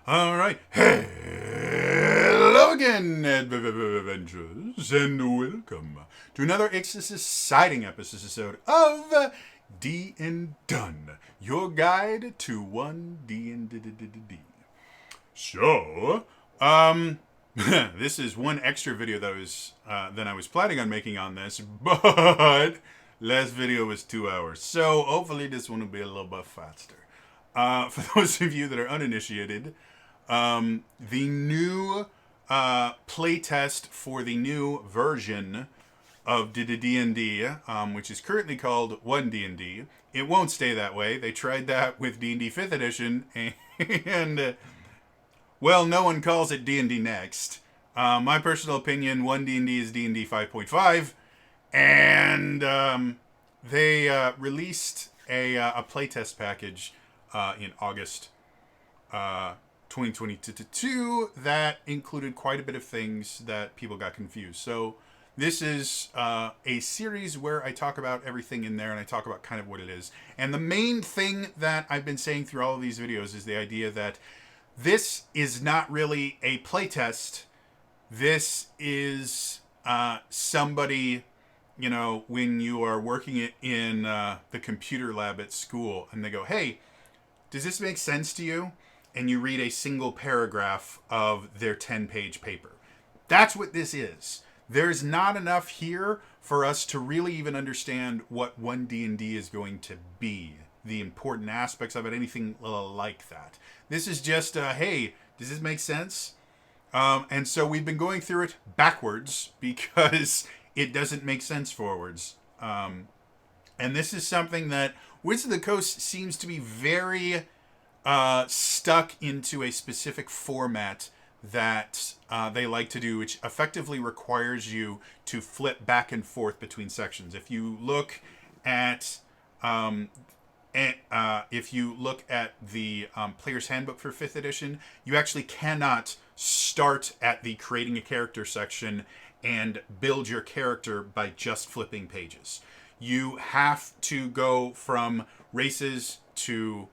All right. Hello again, adventurers, and welcome to another exciting episode of D&Done, your guide to one D&D. So, this is one extra video that I was planning on making on this, but last video was 2 hours, so hopefully this one will be a little bit faster. For those of you that are uninitiated, the new playtest for the new version of D&D, which is currently called 1D&D. It won't stay that way. They tried that with D&D 5th edition, and well, no one calls it D&D Next. My personal opinion, 1D&D is D&D 5.5, and they released a playtest package in August 2022 that included quite a bit of things that people got confused. So this is a series where I talk about everything in there and I talk about kind of what it is. And the main thing that I've been saying through all of these videos is the idea that this is not really a playtest. This is somebody, you know, when you are working in the computer lab at school and they go, hey, does this make sense to you? And you read a single paragraph of their 10-page paper. That's what this is. There's not enough here for us to really even understand what 1D&D is going to be, the important aspects of it, anything like that. This is just, hey, does this make sense? And so we've been going through it backwards because it doesn't make sense forwards. And this is something that Wizards of the Coast seems to be very stuck into a specific format that they like to do, which effectively requires you to flip back and forth between sections. If you look at the Player's Handbook for 5th edition, you actually cannot start at the creating a character section and build your character by just flipping pages. You have to go from races to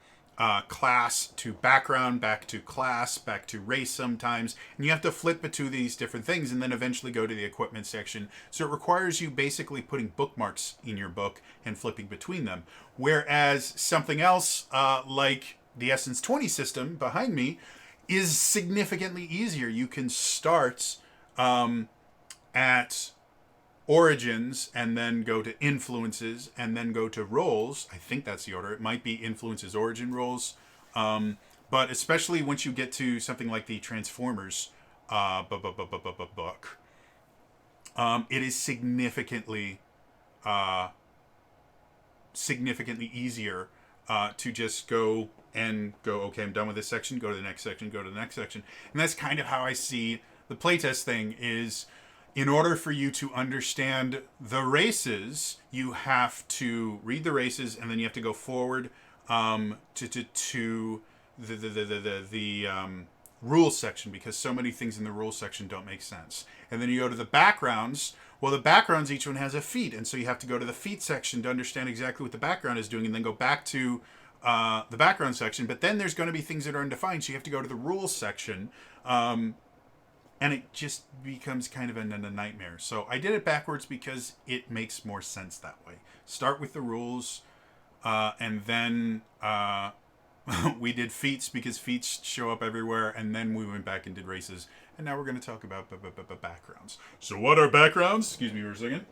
class to background, back to class, back to race sometimes, and you have to flip between these different things and then eventually go to the equipment section. So it requires you basically putting bookmarks in your book and flipping between them. Whereas something else like the Essence 20 system behind me is significantly easier. You can start at Origins and then go to Influences and then go to Roles. I think that's the order. It might be Influences, Origin, Roles. But especially once you get to something like the Transformers book, it is significantly easier to just go, okay, I'm done with this section, go to the next section, go to the next section. And that's kind of how I see the playtest thing is, in order for you to understand the races, you have to read the races, and then you have to go forward to the rules section, because so many things in the rules section don't make sense. And then you go to the backgrounds. Well, the backgrounds, each one has a feat, and so you have to go to the feat section to understand exactly what the background is doing, and then go back to the background section. But then there's going to be things that are undefined, so you have to go to the rules section. And it just becomes kind of a nightmare. So I did it backwards because it makes more sense that way. Start with the rules, and then we did feats because feats show up everywhere, and then we went back and did races. And now we're going to talk about backgrounds. So what are backgrounds? Excuse me for a second.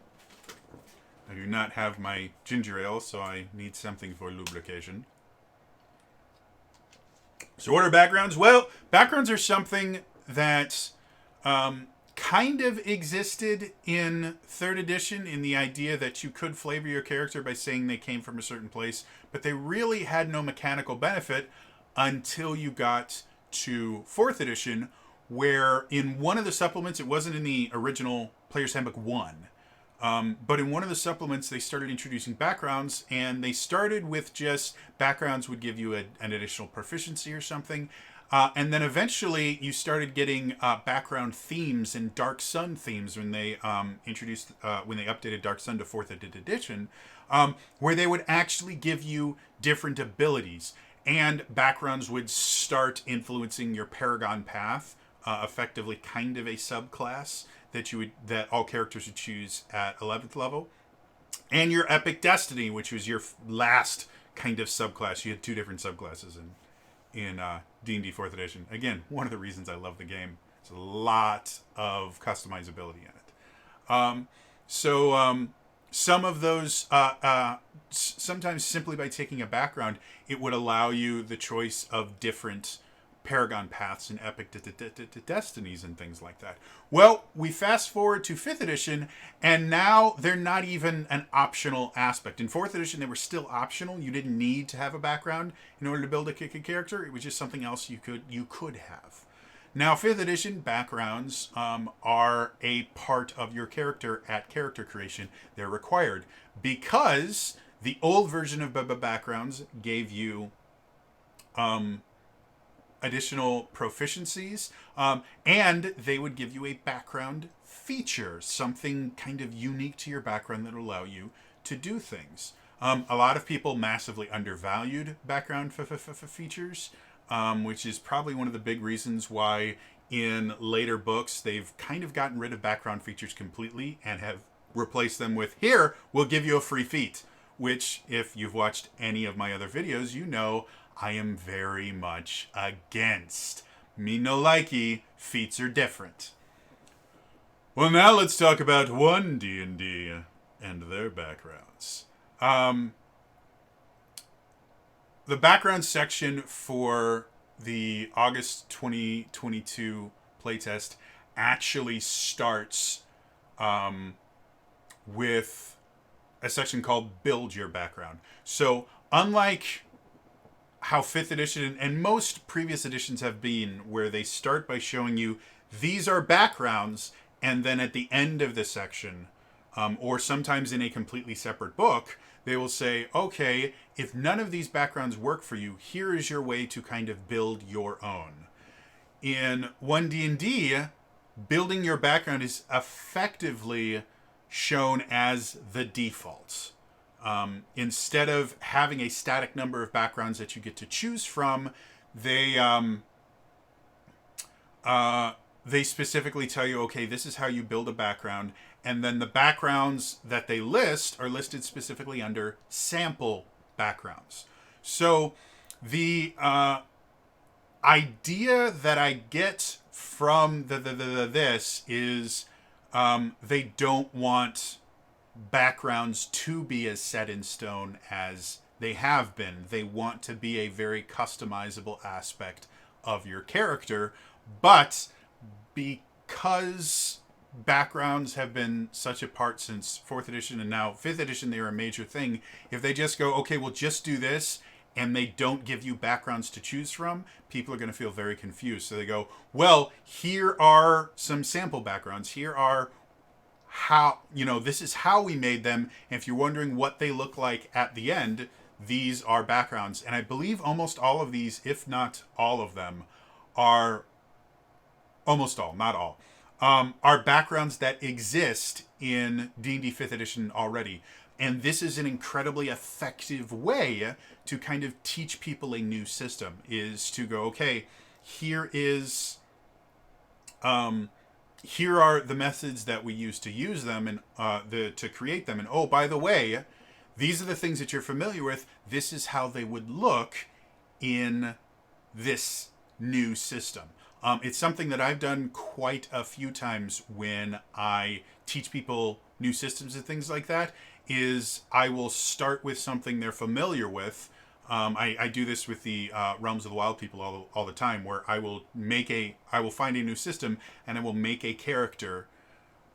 I do not have my ginger ale, so I need something for lubrication. So what are backgrounds? Well, backgrounds are something that kind of existed in 3rd edition, in the idea that you could flavor your character by saying they came from a certain place, but they really had no mechanical benefit until you got to 4th edition, where in one of the supplements, it wasn't in the original Player's Handbook 1, but in one of the supplements they started introducing backgrounds, and they started with just backgrounds would give you an additional proficiency or something. And then eventually you started getting background themes and Dark Sun themes when they when they updated Dark Sun to 4th edition, where they would actually give you different abilities. and backgrounds would start influencing your Paragon path, effectively kind of a subclass that all characters would choose at 11th level, and your Epic Destiny, which was your last kind of subclass. You had two different subclasses in D&D 4th edition. Again, one of the reasons I love the game. There's a lot of customizability in it. Some of those, sometimes simply by taking a background, it would allow you the choice of different Paragon paths and Epic Destinies and things like that. Well, we fast forward to 5th edition, and now they're not even an optional aspect. In 4th edition, they were still optional. You didn't need to have a background in order to build a character. It was just something else you could have. Now, 5th edition backgrounds are a part of your character at character creation. They're required because the old version of backgrounds gave you additional proficiencies, and they would give you a background feature, something kind of unique to your background that will allow you to do things. A lot of people massively undervalued background features, which is probably one of the big reasons why in later books they've kind of gotten rid of background features completely and have replaced them with, here, we'll give you a free feat, which, if you've watched any of my other videos, you know I am very much against. Me no likey, feats are different. Well, now let's talk about 1D&D and their backgrounds. The background section for the August 2022 playtest actually starts with a section called Build Your Background. So, unlike how 5th edition and most previous editions have been, where they start by showing you these are backgrounds, and then at the end of the section, or sometimes in a completely separate book, they will say, okay, if none of these backgrounds work for you, here is your way to kind of build your own. In 1D&D, building your background is effectively shown as the default. Instead of having a static number of backgrounds that you get to choose from, they specifically tell you, okay, this is how you build a background, and then the backgrounds that they list are listed specifically under sample backgrounds. So the idea that I get from this is they don't want backgrounds to be as set in stone as they have been. They want to be a very customizable aspect of your character, but because backgrounds have been such a part since 4th edition and now 5th edition, they are a major thing. If they just go, okay, we'll just do this, and they don't give you backgrounds to choose from, people are going to feel very confused. So they go, well, here are some sample backgrounds. Here are how, this is how we made them. And if you're wondering what they look like at the end, these are backgrounds. And I believe almost all of these, if not all of them, are almost all, not all, are backgrounds that exist in D&D 5th edition already. And this is an incredibly effective way to kind of teach people a new system, is to go, okay, here are the methods that we use to use them and to create them. And oh, by the way, these are the things that you're familiar with. This is how they would look in this new system. It's something that I've done quite a few times when I teach people new systems and things like that, is I will start with something they're familiar with. I do this with the Realms of the Wild people all the time, where I will find a new system and I will make a character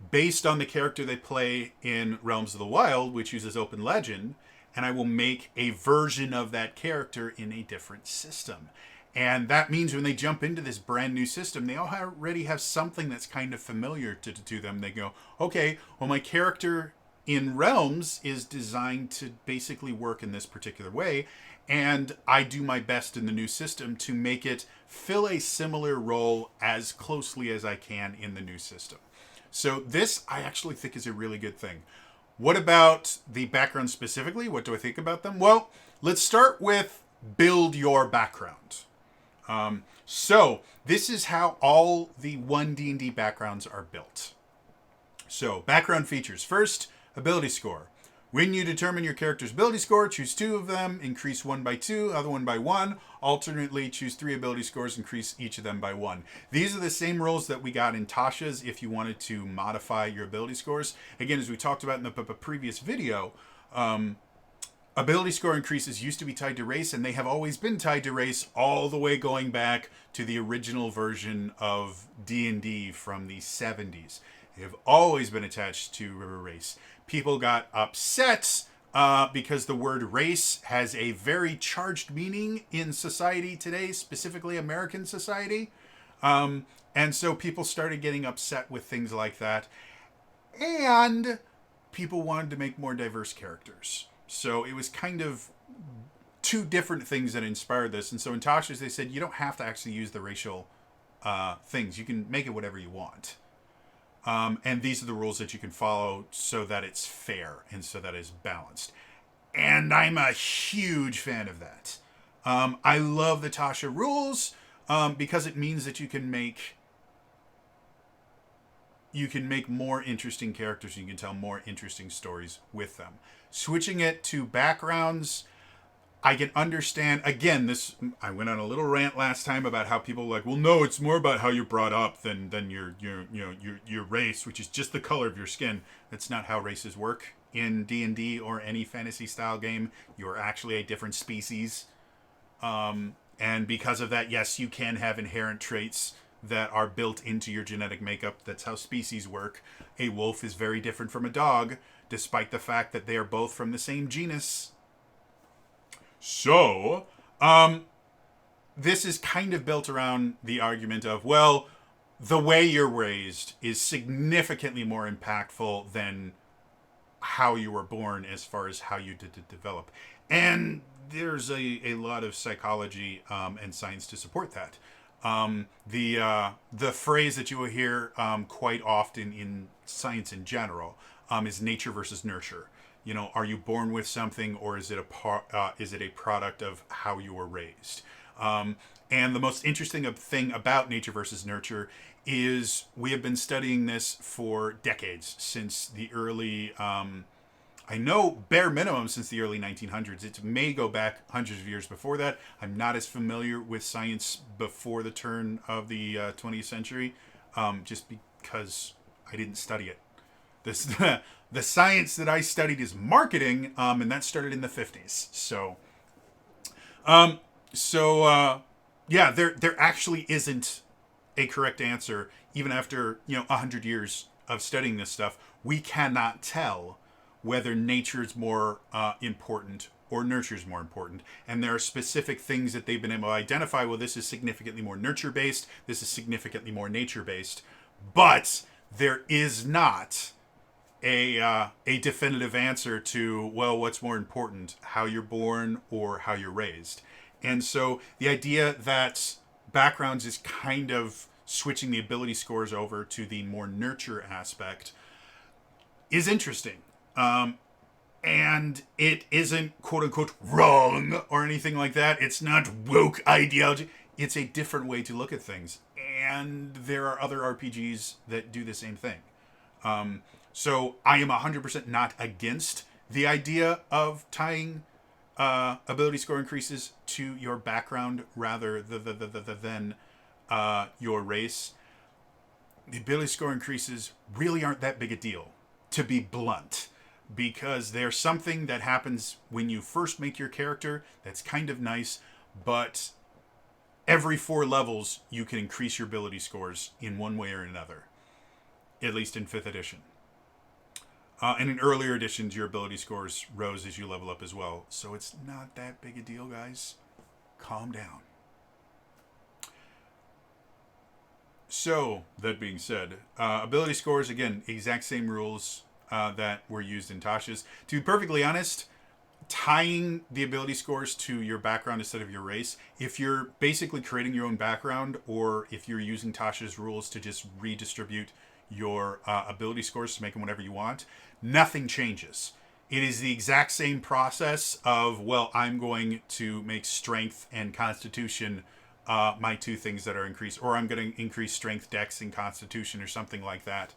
based on the character they play in Realms of the Wild, which uses Open Legend, and I will make a version of that character in a different system. And that means when they jump into this brand new system, they already have something that's kind of familiar to them. They go, okay, well, my character in Realms is designed to basically work in this particular way, and I do my best in the new system to make it fill a similar role as closely as I can in the new system. So this, I actually think, is a really good thing. What about the background specifically? What do I think about them? Well, let's start with build your background. So this is how all the 1D&D backgrounds are built. So background features. First, ability score. When you determine your character's ability score, choose 2 of them, increase one by 2, other one by 1. Alternately, choose 3 ability scores, increase each of them by 1. These are the same rules that we got in Tasha's if you wanted to modify your ability scores. Again, as we talked about in the previous video, ability score increases used to be tied to race, and they have always been tied to race all the way going back to the original version of D&D from the 70s. They have always been attached to race. People got upset because the word race has a very charged meaning in society today, specifically American society. And so people started getting upset with things like that. And people wanted to make more diverse characters. So it was kind of 2 different things that inspired this. And so in Tasha's, they said, you don't have to actually use the racial things. You can make it whatever you want. And these are the rules that you can follow so that it's fair and so that it's balanced. And I'm a huge fan of that. I love the Tasha rules because it means that you can make more interesting characters. You can tell more interesting stories with them. Switching it to backgrounds, I can understand. Again, I went on a little rant last time about how people were like, well, no, it's more about how you're brought up than your race, which is just the color of your skin. That's not how races work in D&D or any fantasy style game. You're actually a different species, and because of that, yes, you can have inherent traits that are built into your genetic makeup. That's how species work. A wolf is very different from a dog, despite the fact that they are both from the same genus. So, this is kind of built around the argument of, well, the way you're raised is significantly more impactful than how you were born as far as how you did develop. And there's a lot of psychology and science to support that. The phrase that you will hear quite often in science in general is nature versus nurture. You know, are you born with something, or is it a product of how you were raised? And the most interesting thing about nature versus nurture is we have been studying this for decades, since the early, I know bare minimum since the early 1900s. It may go back hundreds of years before that. I'm not as familiar with science before the turn of the 20th century, just because I didn't study it. The science that I studied is marketing, and that started in the 50s. Yeah, there actually isn't a correct answer. Even after 100 years of studying this stuff, we cannot tell whether nature is more important or nurture is more important. And there are specific things that they've been able to identify. Well, this is significantly more nurture based. This is significantly more nature based. But there is not a definitive answer to, well, what's more important, how you're born or how you're raised. And so the idea that backgrounds is kind of switching the ability scores over to the more nurture aspect is interesting. And it isn't quote unquote wrong or anything like that. It's not woke ideology. It's a different way to look at things. And there are other RPGs that do the same thing. So I am 100% not against the idea of tying ability score increases to your background rather than your race. The ability score increases really aren't that big a deal, to be blunt, because there's something that happens when you first make your character that's kind of nice, but every 4 levels you can increase your ability scores in one way or another, at least in 5th edition. And in earlier editions, your ability scores rose as you level up as well. So it's not that big a deal, guys. Calm down. So, that being said, ability scores, again, exact same rules that were used in Tasha's. To be perfectly honest, tying the ability scores to your background instead of your race, if you're basically creating your own background, or if you're using Tasha's rules to just redistribute your ability scores to make them whatever you want, nothing changes. It is the exact same process of, well, I'm going to make strength and constitution my two things that are increased, or I'm going to increase strength, dex, and constitution, or something like that.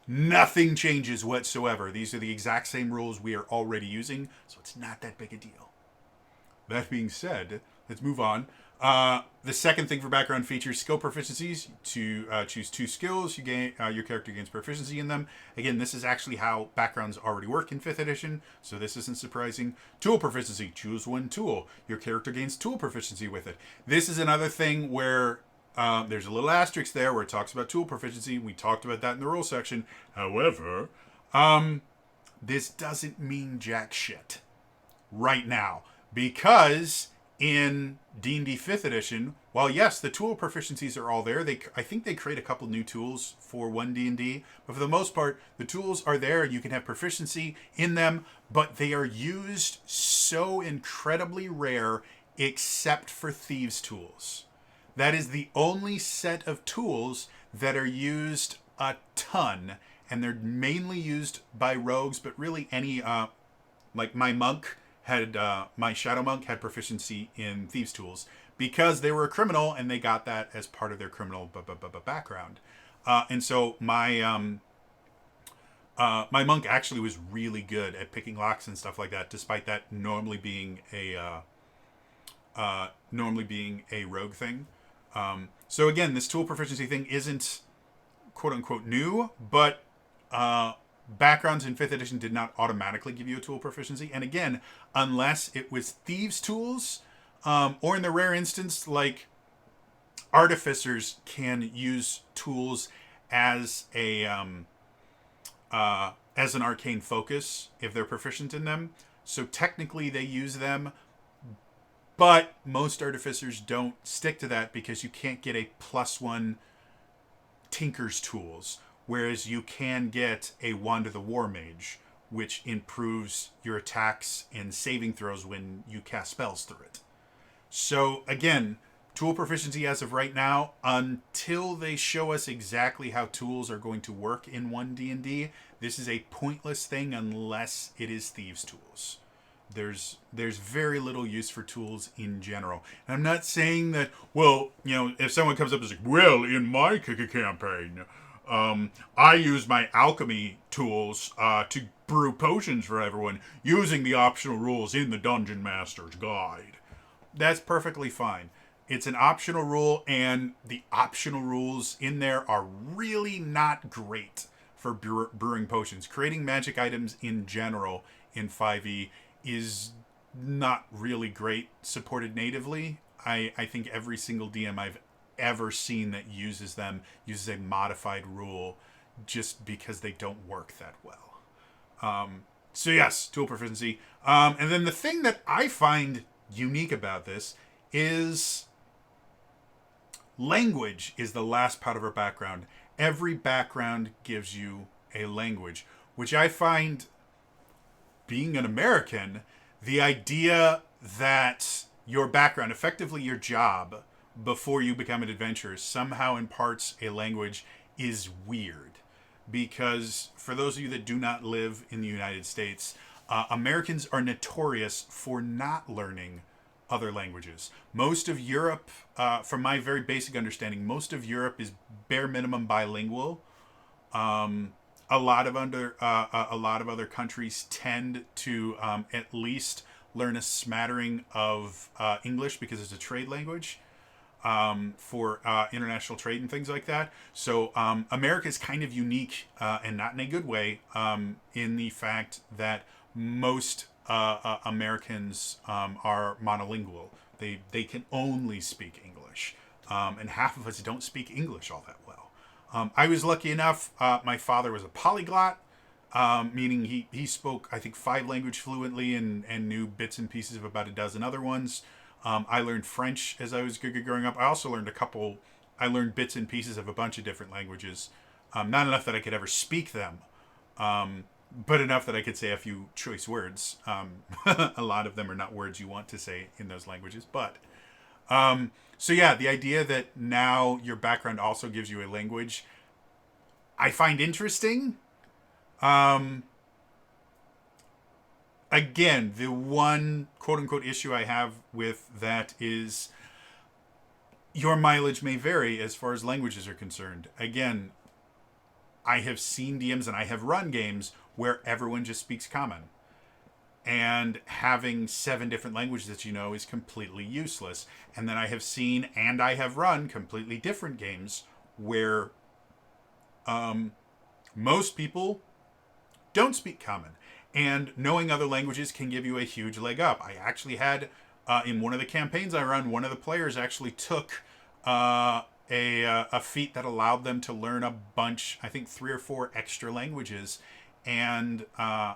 Nothing changes whatsoever. These are the exact same rules we are already using, so it's not that big a deal. That being said, let's move on. The second thing for background features, skill proficiencies. To choose 2 skills, you gain your character gains proficiency in them. Again, this is actually how backgrounds already work in 5th edition, so this isn't surprising. Tool proficiency, choose 1 tool. Your character gains tool proficiency with it. This is another thing where there's a little asterisk there where it talks about tool proficiency. We talked about that in the rules section. However, this doesn't mean jack shit right now, because in D&D 5th edition, while yes, the tool proficiencies are all there, I think they create a couple new tools for 1 D&D, but for the most part, the tools are there. You can have proficiency in them, but they are used so incredibly rare, except for thieves' tools. That is the only set of tools that are used a ton, and they're mainly used by rogues, but really any, like my monk had, my shadow monk had proficiency in thieves' tools because they were a criminal and they got that as part of their criminal background. And so my monk actually was really good at picking locks and stuff like that, despite that normally being a rogue thing. So again, this tool proficiency thing isn't quote unquote new, but backgrounds in 5th edition did not automatically give you a tool proficiency. And again, unless it was thieves' tools, or in the rare instance, like artificers can use tools as an arcane focus if they're proficient in them. So technically they use them, but most artificers don't stick to that because you can't get a +1 tinker's tools, whereas you can get a Wand of the War Mage, which improves your attacks and saving throws when you cast spells through it. So again, tool proficiency as of right now, until they show us exactly how tools are going to work in 1 D&D, this is a pointless thing unless it is thieves' tools. There's very little use for tools in general. And I'm not saying that, well, you know, if someone comes up and says, well, in my campaign, I use my alchemy tools to brew potions for everyone using the optional rules in the Dungeon Master's Guide. That's perfectly fine. It's an optional rule, and the optional rules in there are really not great for brewing potions. Creating magic items in general in 5e is not really great supported natively. I think every single DM I've ever seen that uses them uses a modified rule just because they don't work that well. So yes, tool proficiency. And then the thing that I find unique about this is language is the last part of our background. Every background gives you a language, which I find, being an American, the idea that your background, effectively your job, before you become an adventurer, somehow imparts a language is weird. Because for those of you that do not live in the United States, Americans are notorious for not learning other languages. Most of Europe, from my very basic understanding, most of Europe is bare minimum bilingual. A lot of other countries tend to at least learn a smattering of English because it's a trade language for international trade and things like that. So America is kind of unique, and not in a good way, in the fact that most Americans are monolingual. They can only speak English, and half of us don't speak English all that well. I was lucky enough. My father was a polyglot, meaning he spoke, I think, 5 languages fluently and knew bits and pieces of about a dozen other ones. I learned French as I was growing up. I also learned I learned bits and pieces of a bunch of different languages. Not enough that I could ever speak them, but enough that I could say a few choice words. A lot of them are not words you want to say in those languages. But, so yeah, the idea that now your background also gives you a language, I find interesting. again, the one quote-unquote issue I have with that is your mileage may vary as far as languages are concerned. Again, I have seen DMs and I have run games where everyone just speaks common. And having 7 different languages that you know is completely useless. And then I have seen and I have run completely different games where most people don't speak common. And knowing other languages can give you a huge leg up. I actually had, in one of the campaigns I run, one of the players actually took a feat that allowed them to learn a bunch, I think 3 or 4 extra languages. And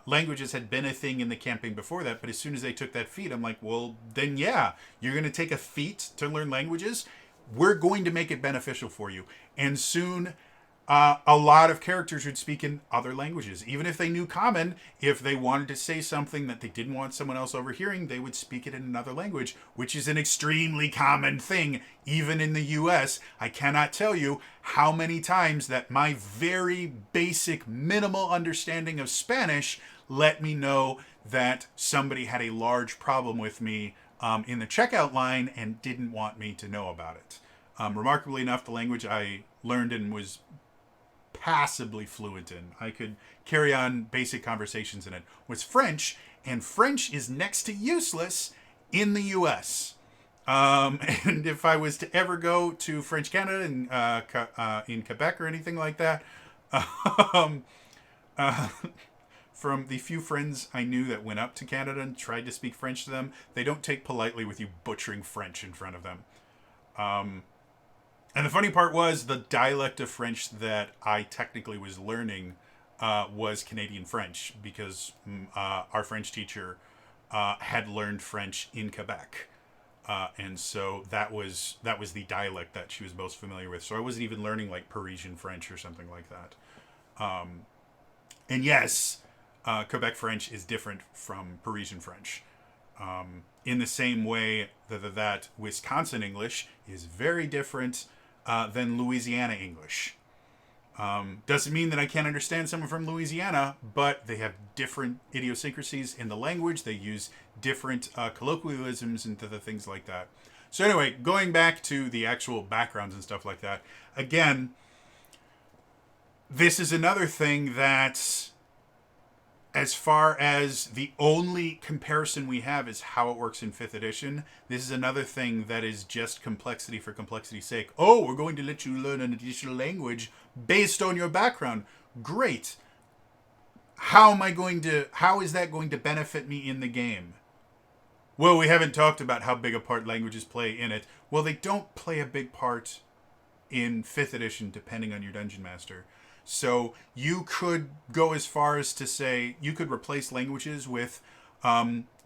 languages had been a thing in the campaign before that, but as soon as they took that feat, I'm like, well, then yeah, you're going to take a feat to learn languages. We're going to make it beneficial for you. And soon, a lot of characters would speak in other languages. Even if they knew common, if they wanted to say something that they didn't want someone else overhearing, they would speak it in another language, which is an extremely common thing, even in the US. I cannot tell you how many times that my very basic, minimal understanding of Spanish let me know that somebody had a large problem with me in the checkout line and didn't want me to know about it. Remarkably enough, the language I learned and was passably fluent in, I could carry on basic conversations in it, was French, and French is next to useless in the US. And if I was to ever go to French Canada in Quebec or anything like that, from the few friends I knew that went up to Canada and tried to speak French to them, they don't take politely with you butchering French in front of them. And the funny part was the dialect of French that I technically was learning was Canadian French, because our French teacher had learned French in Quebec. And so that was the dialect that she was most familiar with. So I wasn't even learning like Parisian French or something like that. And yes, Quebec French is different from Parisian French. In the same way that Wisconsin English is very different than Louisiana English. Doesn't mean that I can't understand someone from Louisiana, but they have different idiosyncrasies in the language. They use different colloquialisms and things like that. So anyway, going back to the actual backgrounds and stuff like that, again, this is another thing that, as far as the only comparison we have is how it works in 5th edition, this is another thing that is just complexity for complexity's sake. Oh, we're going to let you learn an additional language based on your background. Great. How is that going to benefit me in the game? Well, we haven't talked about how big a part languages play in it. Well, they don't play a big part in 5th edition, depending on your dungeon master. So you could go as far as to say you could replace languages with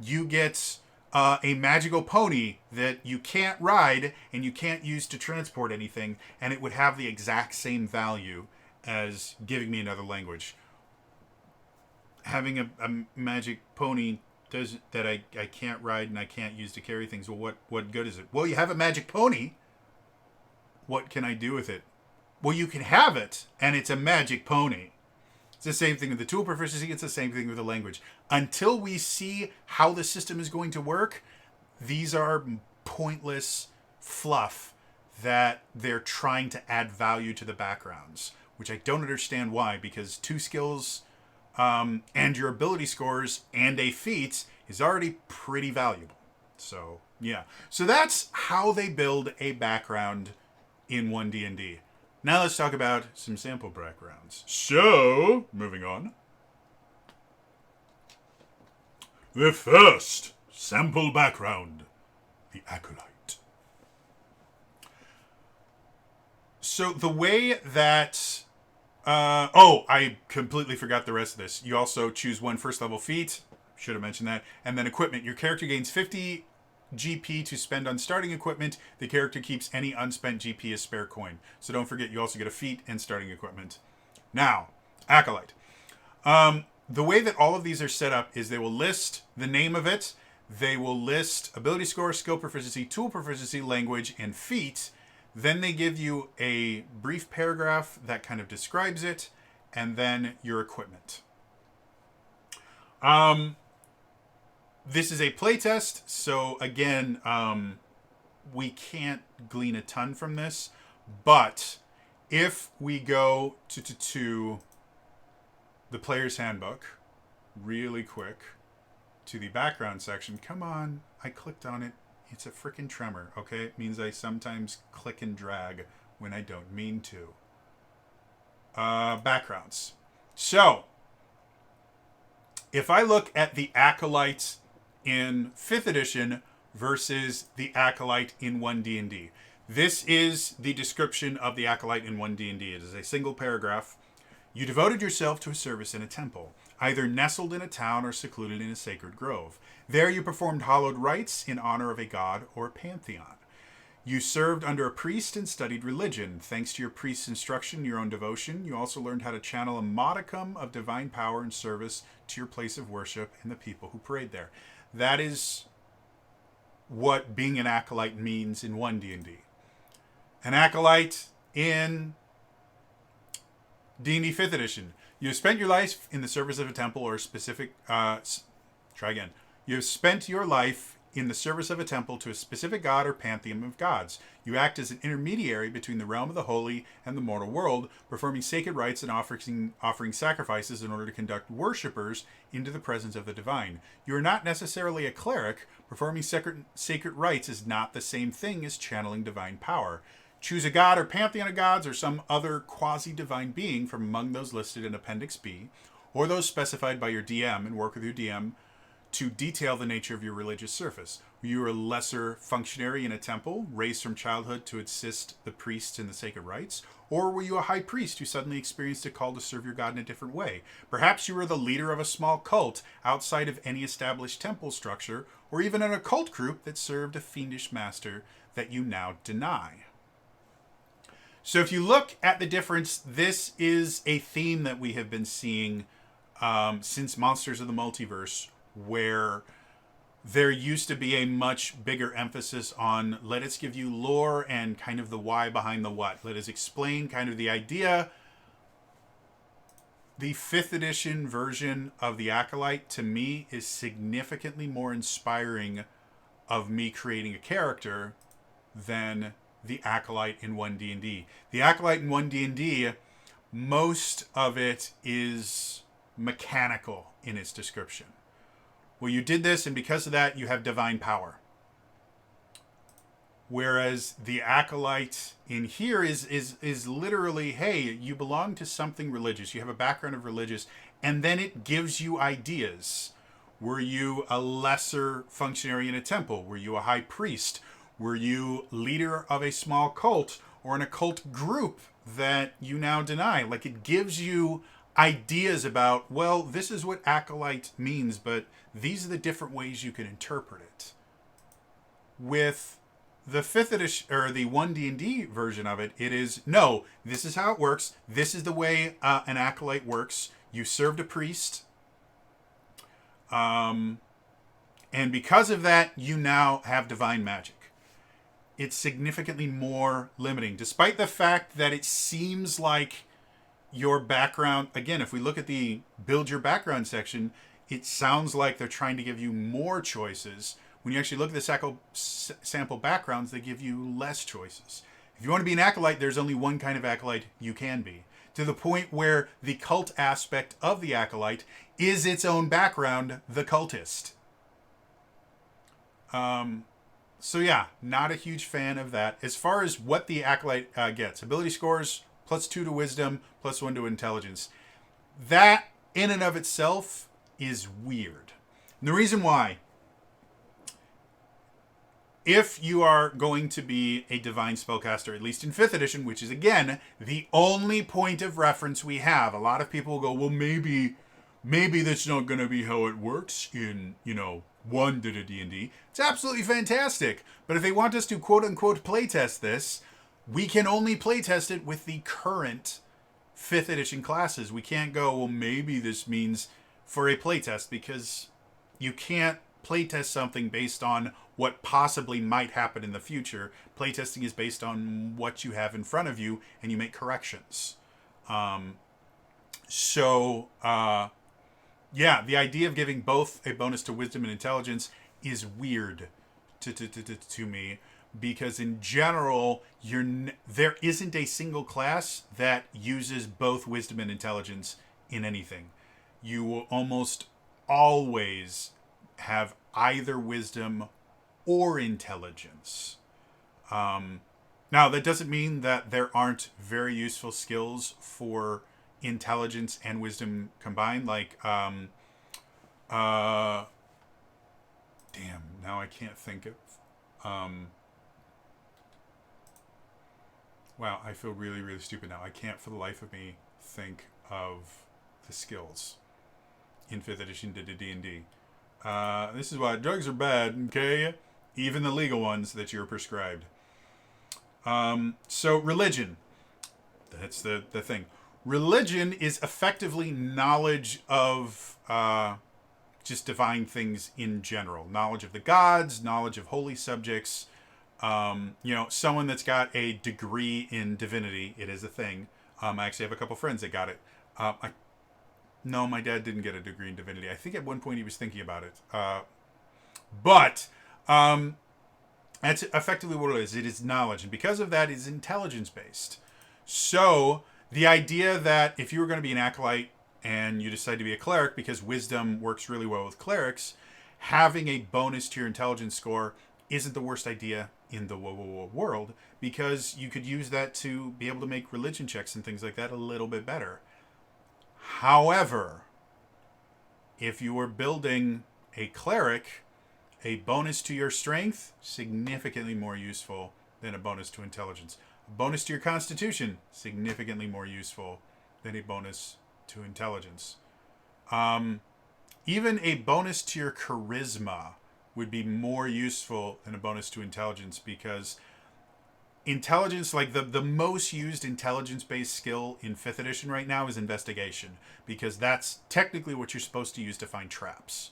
you get a magical pony that you can't ride and you can't use to transport anything, and it would have the exact same value as giving me another language. Having a magic pony that I can't ride and I can't use to carry things, well, what good is it? Well, you have a magic pony. What can I do with it? Well, you can have it, and it's a magic pony. It's the same thing with the tool proficiency. It's the same thing with the language. Until we see how the system is going to work, these are pointless fluff that they're trying to add value to the backgrounds, which I don't understand why, because 2 skills and your ability scores and a feat is already pretty valuable. So, yeah. So that's how they build a background in 1D&D. Now let's talk about some sample backgrounds. So, moving on. The first sample background, the Acolyte. So the way that... I completely forgot the rest of this. You also choose 1 first level feat. Should have mentioned that. And then equipment. Your character gains 50 GP to spend on starting equipment. The character keeps any unspent GP as spare coin. So don't forget, you also get a feat and starting equipment. Now, Acolyte. The way that all of these are set up is they will list the name of it. They will list ability score, skill proficiency, tool proficiency, language, and feat. Then they give you a brief paragraph that kind of describes it, and then your equipment. This is a playtest, so again, we can't glean a ton from this. But if we go to the player's handbook really quick, to the background section. Come on, I clicked on it. It's a freaking tremor, okay? It means I sometimes click and drag when I don't mean to. Backgrounds. So, if I look at the Acolyte in 5th edition versus the Acolyte in 1D&D, this is the description of the Acolyte in 1D&D. It is a single paragraph. You devoted yourself to a service in a temple, either nestled in a town or secluded in a sacred grove. There you performed hallowed rites in honor of a god or a pantheon. You served under a priest and studied religion. Thanks to your priest's instruction and your own devotion, you also learned how to channel a modicum of divine power and service to your place of worship and the people who prayed there. That is what being an acolyte means in 1D&D. An acolyte in D&D 5th edition. You have spent your life in the service of a temple or a specific... You have spent your life in the service of a temple to a specific god or pantheon of gods. You act as an intermediary between the realm of the holy and the mortal world, performing sacred rites and offering sacrifices in order to conduct worshippers into the presence of the divine. You are not necessarily a cleric. Performing sacred rites is not the same thing as channeling divine power. Choose a god or pantheon of gods or some other quasi-divine being from among those listed in Appendix B, or those specified by your DM, and work with your DM to detail the nature of your religious service. Were you a lesser functionary in a temple, raised from childhood to assist the priests in the sacred rites? Or were you a high priest who suddenly experienced a call to serve your god in a different way? Perhaps you were the leader of a small cult outside of any established temple structure, or even an occult group that served a fiendish master that you now deny. So if you look at the difference, this is a theme that we have been seeing since Monsters of the Multiverse, where there used to be a much bigger emphasis on let us give you lore and kind of the why behind the what. Let us explain kind of the idea. The 5th edition version of the Acolyte, to me, is significantly more inspiring of me creating a character than the Acolyte in 1D&D. The Acolyte in 1D&D, most of it is mechanical in its description. Well, you did this, and because of that, you have divine power. Whereas the Acolyte in here is literally, hey, you belong to something religious. You have a background of religious, and then it gives you ideas. Were you a lesser functionary in a temple? Were you a high priest? Were you leader of a small cult or an occult group that you now deny? Like, it gives you ideas about, well, this is what Acolyte means, but these are the different ways you can interpret it. With the 5th edition, or the 1D&D version of it, it is, no, this is how it works. This is the way an Acolyte works. You served a priest. And because of that, you now have divine magic. It's significantly more limiting, despite the fact that it seems like your background, again, if we look at the build your background section, it sounds like they're trying to give you more choices. When you actually look at the sample backgrounds, they give you less choices. If you want to be an Acolyte, there's only one kind of Acolyte you can be. To the point where the cult aspect of the Acolyte is its own background, the Cultist. So yeah, not a huge fan of that. As far as what the Acolyte gets, ability scores, +2 to wisdom, +1 to intelligence. That, in and of itself, is weird. And the reason why, if you are going to be a divine spellcaster, at least in 5th edition, which is, again, the only point of reference we have, a lot of people will go, well, maybe that's not going to be how it works in, 1 D&D. It's absolutely fantastic. But if they want us to quote-unquote playtest this, we can only playtest it with the current 5th edition classes. We can't go, well, maybe this means for a playtest, because you can't playtest something based on what possibly might happen in the future. Playtesting is based on what you have in front of you, and you make corrections. Yeah, the idea of giving both a bonus to wisdom and intelligence is weird to me, because in general there isn't a single class that uses both wisdom and intelligence in anything. You will almost always have either wisdom or intelligence. Now, that doesn't mean that there aren't very useful skills for intelligence and wisdom combined. Like, uh, damn, now I can't think of. Um, wow, I feel really, really stupid now. I can't for the life of me think of the skills in 5th edition to D&D. This is why drugs are bad, okay? Even the legal ones that you're prescribed. So religion. That's the thing. Religion is effectively knowledge of just divine things in general. Knowledge of the gods, knowledge of holy subjects. Someone that's got a degree in divinity, it is a thing. I actually have a couple friends that got it. No, my dad didn't get a degree in divinity. I think at one point he was thinking about it. But that's effectively what it is. It is knowledge. And because of that, it's intelligence-based. So the idea that if you were going to be an acolyte and you decide to be a cleric, because wisdom works really well with clerics, having a bonus to your intelligence score isn't the worst idea in the world, because you could use that to be able to make religion checks and things like that a little bit better. However, if you were building a cleric, a bonus to your strength, significantly more useful than a bonus to intelligence. A bonus to your constitution, significantly more useful than a bonus to intelligence. Even a bonus to your charisma would be more useful than a bonus to intelligence, because intelligence, like the most used intelligence-based skill in 5th edition right now is investigation, because that's technically what you're supposed to use to find traps.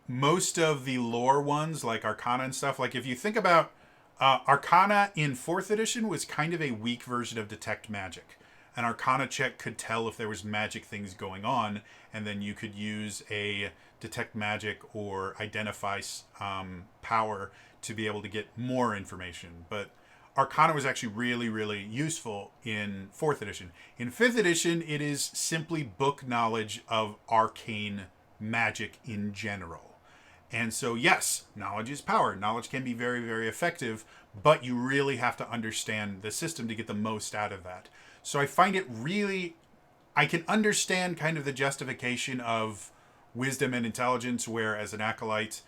Most of the lore ones, like Arcana and stuff, like if you think about Arcana in 4th edition was kind of a weak version of Detect Magic. An Arcana check could tell if there was magic things going on, and then you could use a Detect Magic or Identify power to be able to get more information. But Arcana was actually really, really useful in 4th edition. In 5th edition, it is simply book knowledge of arcane magic in general. And so, yes, knowledge is power. Knowledge can be very, very effective, but you really have to understand the system to get the most out of that. So I find it really, I can understand kind of the justification of wisdom and intelligence, where as an acolyte,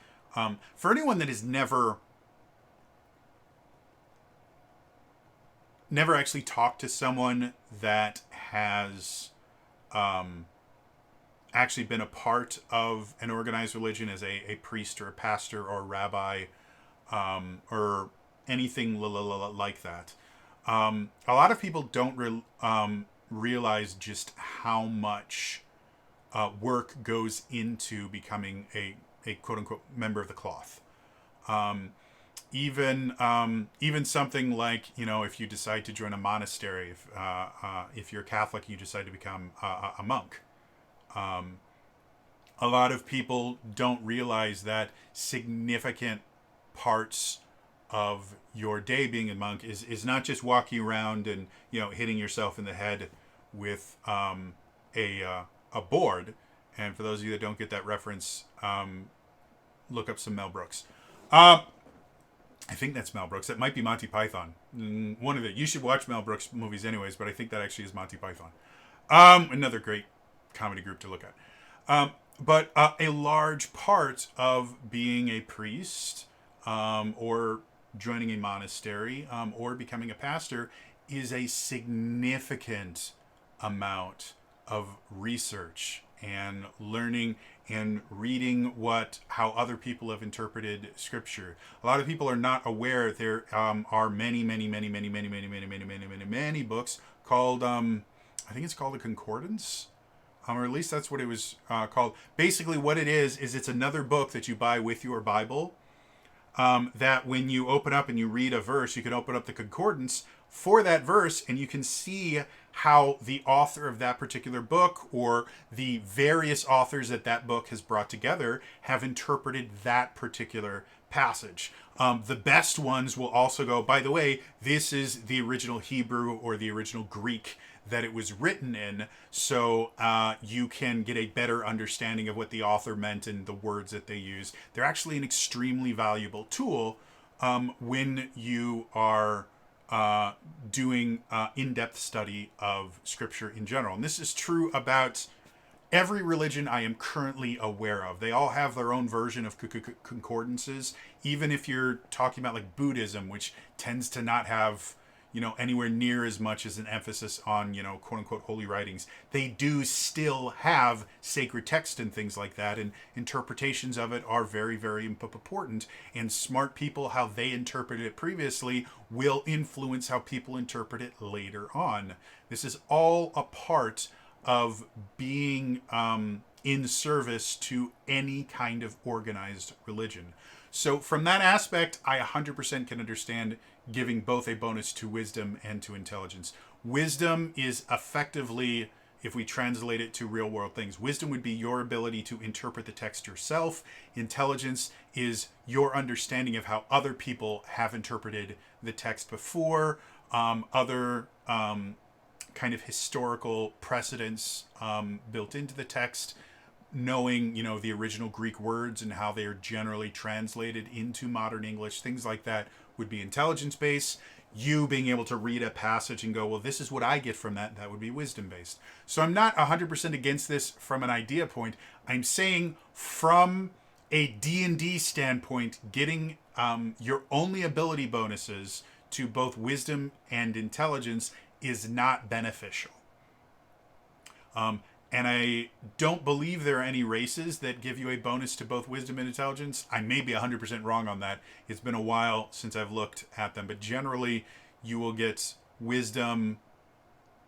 for anyone that has never actually talked to someone that has actually been a part of an organized religion as a priest or a pastor or a rabbi, or anything like that. A lot of people don't realize just how much work goes into becoming a quote-unquote member of the cloth. Even something like, if you decide to join a monastery, if you're Catholic, you decide to become a monk. A lot of people don't realize that significant parts of your day being a monk is not just walking around and hitting yourself in the head with a board. And for those of you that don't get that reference, look up some Mel Brooks. I think that's Mel Brooks. That might be Monty Python. One of it. You should watch Mel Brooks movies anyways, but I think that actually is Monty Python. Another great comedy group to look at. But a large part of being a priest, or joining a monastery, or becoming a pastor, is a significant amount of research and learning and reading how other people have interpreted scripture. A lot of people are not aware there are many books called, I think it's called a concordance, or at least that's what it was called. Basically what it is it's another book that you buy with your Bible, that when you open up and you read a verse, you can open up the concordance for that verse and you can see how the author of that particular book or the various authors that that book has brought together have interpreted that particular passage. The best ones will also go, by the way, this is the original Hebrew or the original Greek that it was written in, so you can get a better understanding of what the author meant and the words that they use. They're actually an extremely valuable tool when you are doing in-depth study of scripture in general. And this is true about every religion I am currently aware of. They all have their own version of concordances. Even if you're talking about like Buddhism, which tends to not have, anywhere near as much as an emphasis on, quote unquote, holy writings, they do still have sacred text and things like that. And interpretations of it are very, very important. And smart people, how they interpreted it previously will influence how people interpret it later on. This is all a part of being in service to any kind of organized religion. So from that aspect, I 100% can understand giving both a bonus to wisdom and to intelligence. Wisdom is effectively, if we translate it to real world things, wisdom would be your ability to interpret the text yourself. Intelligence is your understanding of how other people have interpreted the text before, other kind of historical precedents built into the text, knowing, the original Greek words and how they are generally translated into modern English, things like that would be intelligence based. You being able to read a passage and go, well, this is what I get from that, that would be wisdom based. So I'm not 100% against this from an idea point. I'm saying from a D&D standpoint, getting your only ability bonuses to both wisdom and intelligence is not beneficial. And I don't believe there are any races that give you a bonus to both wisdom and intelligence. I may be 100% wrong on that. It's been a while since I've looked at them. But generally, you will get wisdom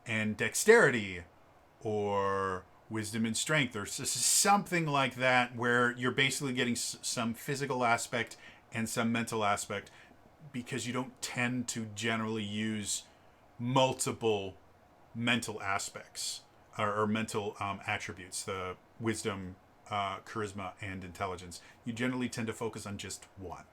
and dexterity or wisdom and strength or something like that, where you're basically getting some physical aspect and some mental aspect, because you don't tend to generally use multiple mental aspects or mental attributes, the wisdom, charisma, and intelligence. You generally tend to focus on just one.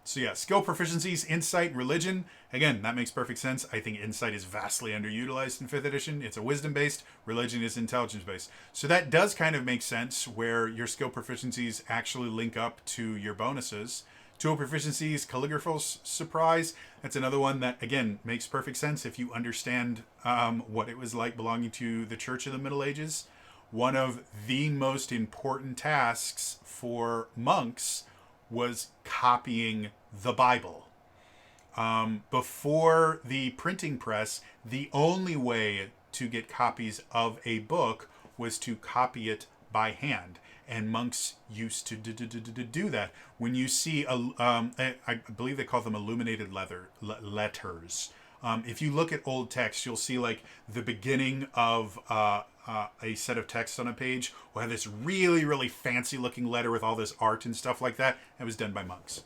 So yeah, skill proficiencies, insight, religion. Again, that makes perfect sense. I think insight is vastly underutilized in 5th edition. It's a wisdom-based. Religion is intelligence-based. So that does kind of make sense, where your skill proficiencies actually link up to your bonuses. Tool proficiencies, calligrapher's surprise. That's another one that, again, makes perfect sense if you understand what it was like belonging to the Church of the Middle Ages. One of the most important tasks for monks was copying the Bible. Before the printing press, the only way to get copies of a book was to copy it by hand. And monks used to do that. When you see, I believe they call them illuminated letters. If you look at old text, you'll see like the beginning of a set of text on a page will have this really, really fancy looking letter with all this art and stuff like that. It was done by monks.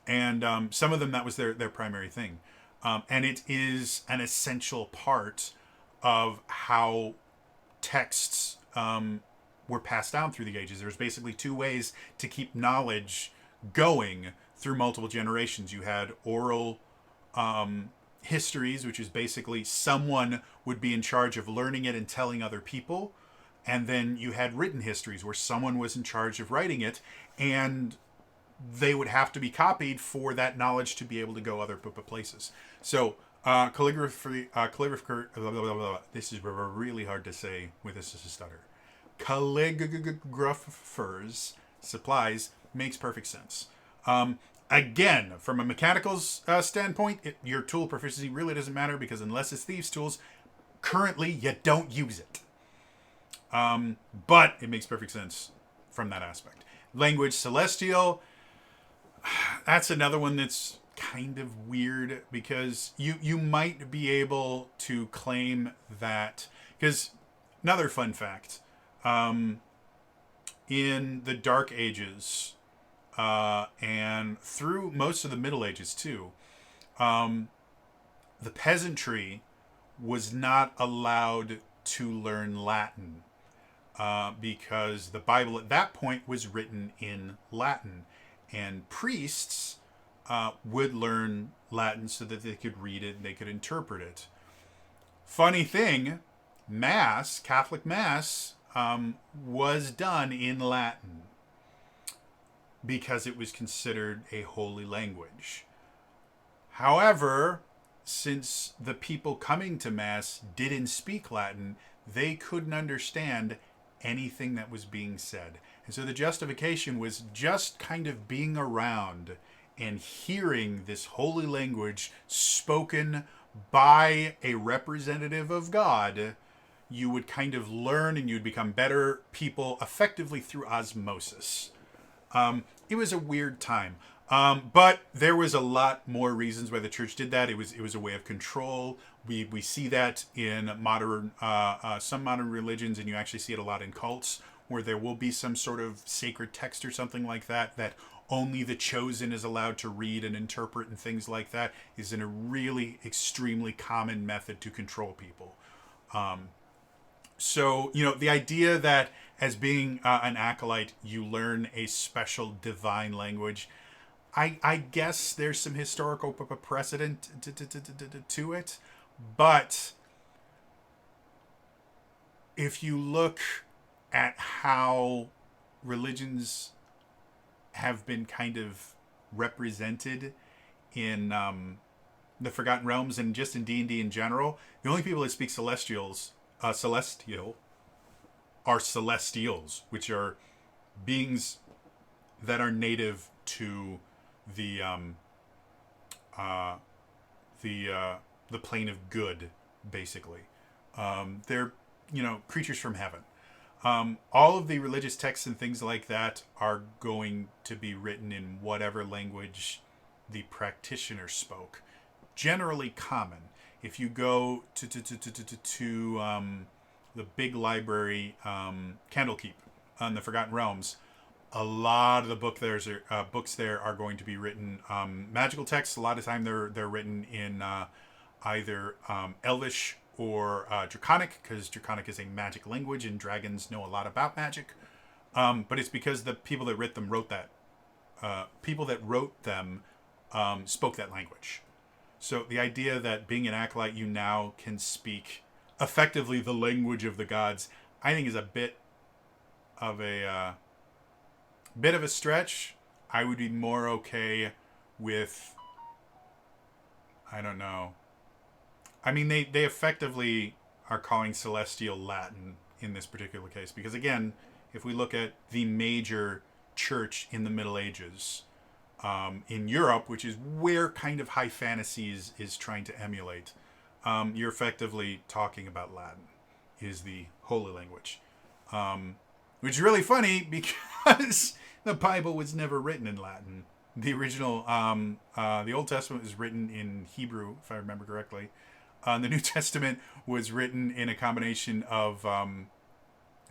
And some of them, that was their primary thing. And it is an essential part of how texts were passed down through the ages. There's basically two ways to keep knowledge going through multiple generations. You had oral histories, which is basically someone would be in charge of learning it and telling other people. And then you had written histories, where someone was in charge of writing it, and they would have to be copied for that knowledge to be able to go other places. So calligraphy, this is really hard to say with this as a stutter. Calligrapher's supplies makes perfect sense. Again, from a mechanical standpoint, your tool proficiency really doesn't matter, because unless it's thieves' tools, currently you don't use it. But it makes perfect sense from that aspect. Language celestial, that's another one that's kind of weird, because you might be able to claim that, because another fun fact, in the Dark Ages, and through most of the Middle Ages too. The peasantry was not allowed to learn Latin because the Bible at that point was written in Latin, and priests would learn Latin so that they could read it and they could interpret it. Funny thing, Mass, Catholic Mass, was done in Latin because it was considered a holy language. However, since the people coming to Mass didn't speak Latin, they couldn't understand anything that was being said. And so the justification was just kind of being around and hearing this holy language spoken by a representative of God. You would kind of learn and you'd become better people effectively through osmosis. It was a weird time. But there was a lot more reasons why the church did that. It was a way of control. We see that in modern some modern religions, and you actually see it a lot in cults, where there will be some sort of sacred text or something like that that only the chosen is allowed to read and interpret, and things like that is in a really extremely common method to control people. So, the idea that as being an acolyte, you learn a special divine language, I guess there's some historical precedent to it. But if you look at how religions have been kind of represented in the Forgotten Realms and just in D&D in general, the only people that speak celestial are celestials, which are beings that are native to the plane of good, basically. They're creatures from heaven. All of the religious texts and things like that are going to be written in whatever language the practitioner spoke. Generally common. If you go to the big library, Candlekeep, on the Forgotten Realms, a lot of the books there are going to be written magical texts. A lot of time they're written in either Elvish or Draconic, because Draconic is a magic language and dragons know a lot about magic. But it's because the people that wrote them spoke that language. So the idea that being an acolyte, you now can speak effectively the language of the gods, I think is a bit of a stretch. I would be more okay with, I don't know. I mean, they effectively are calling Celestial Latin in this particular case. Because again, if we look at the major church in the Middle Ages, in Europe, which is where kind of high fantasy is trying to emulate, you're effectively talking about Latin is the holy language. Which is really funny because the Bible was never written in Latin. The original, the Old Testament was written in Hebrew, if I remember correctly. The New Testament was written in a combination of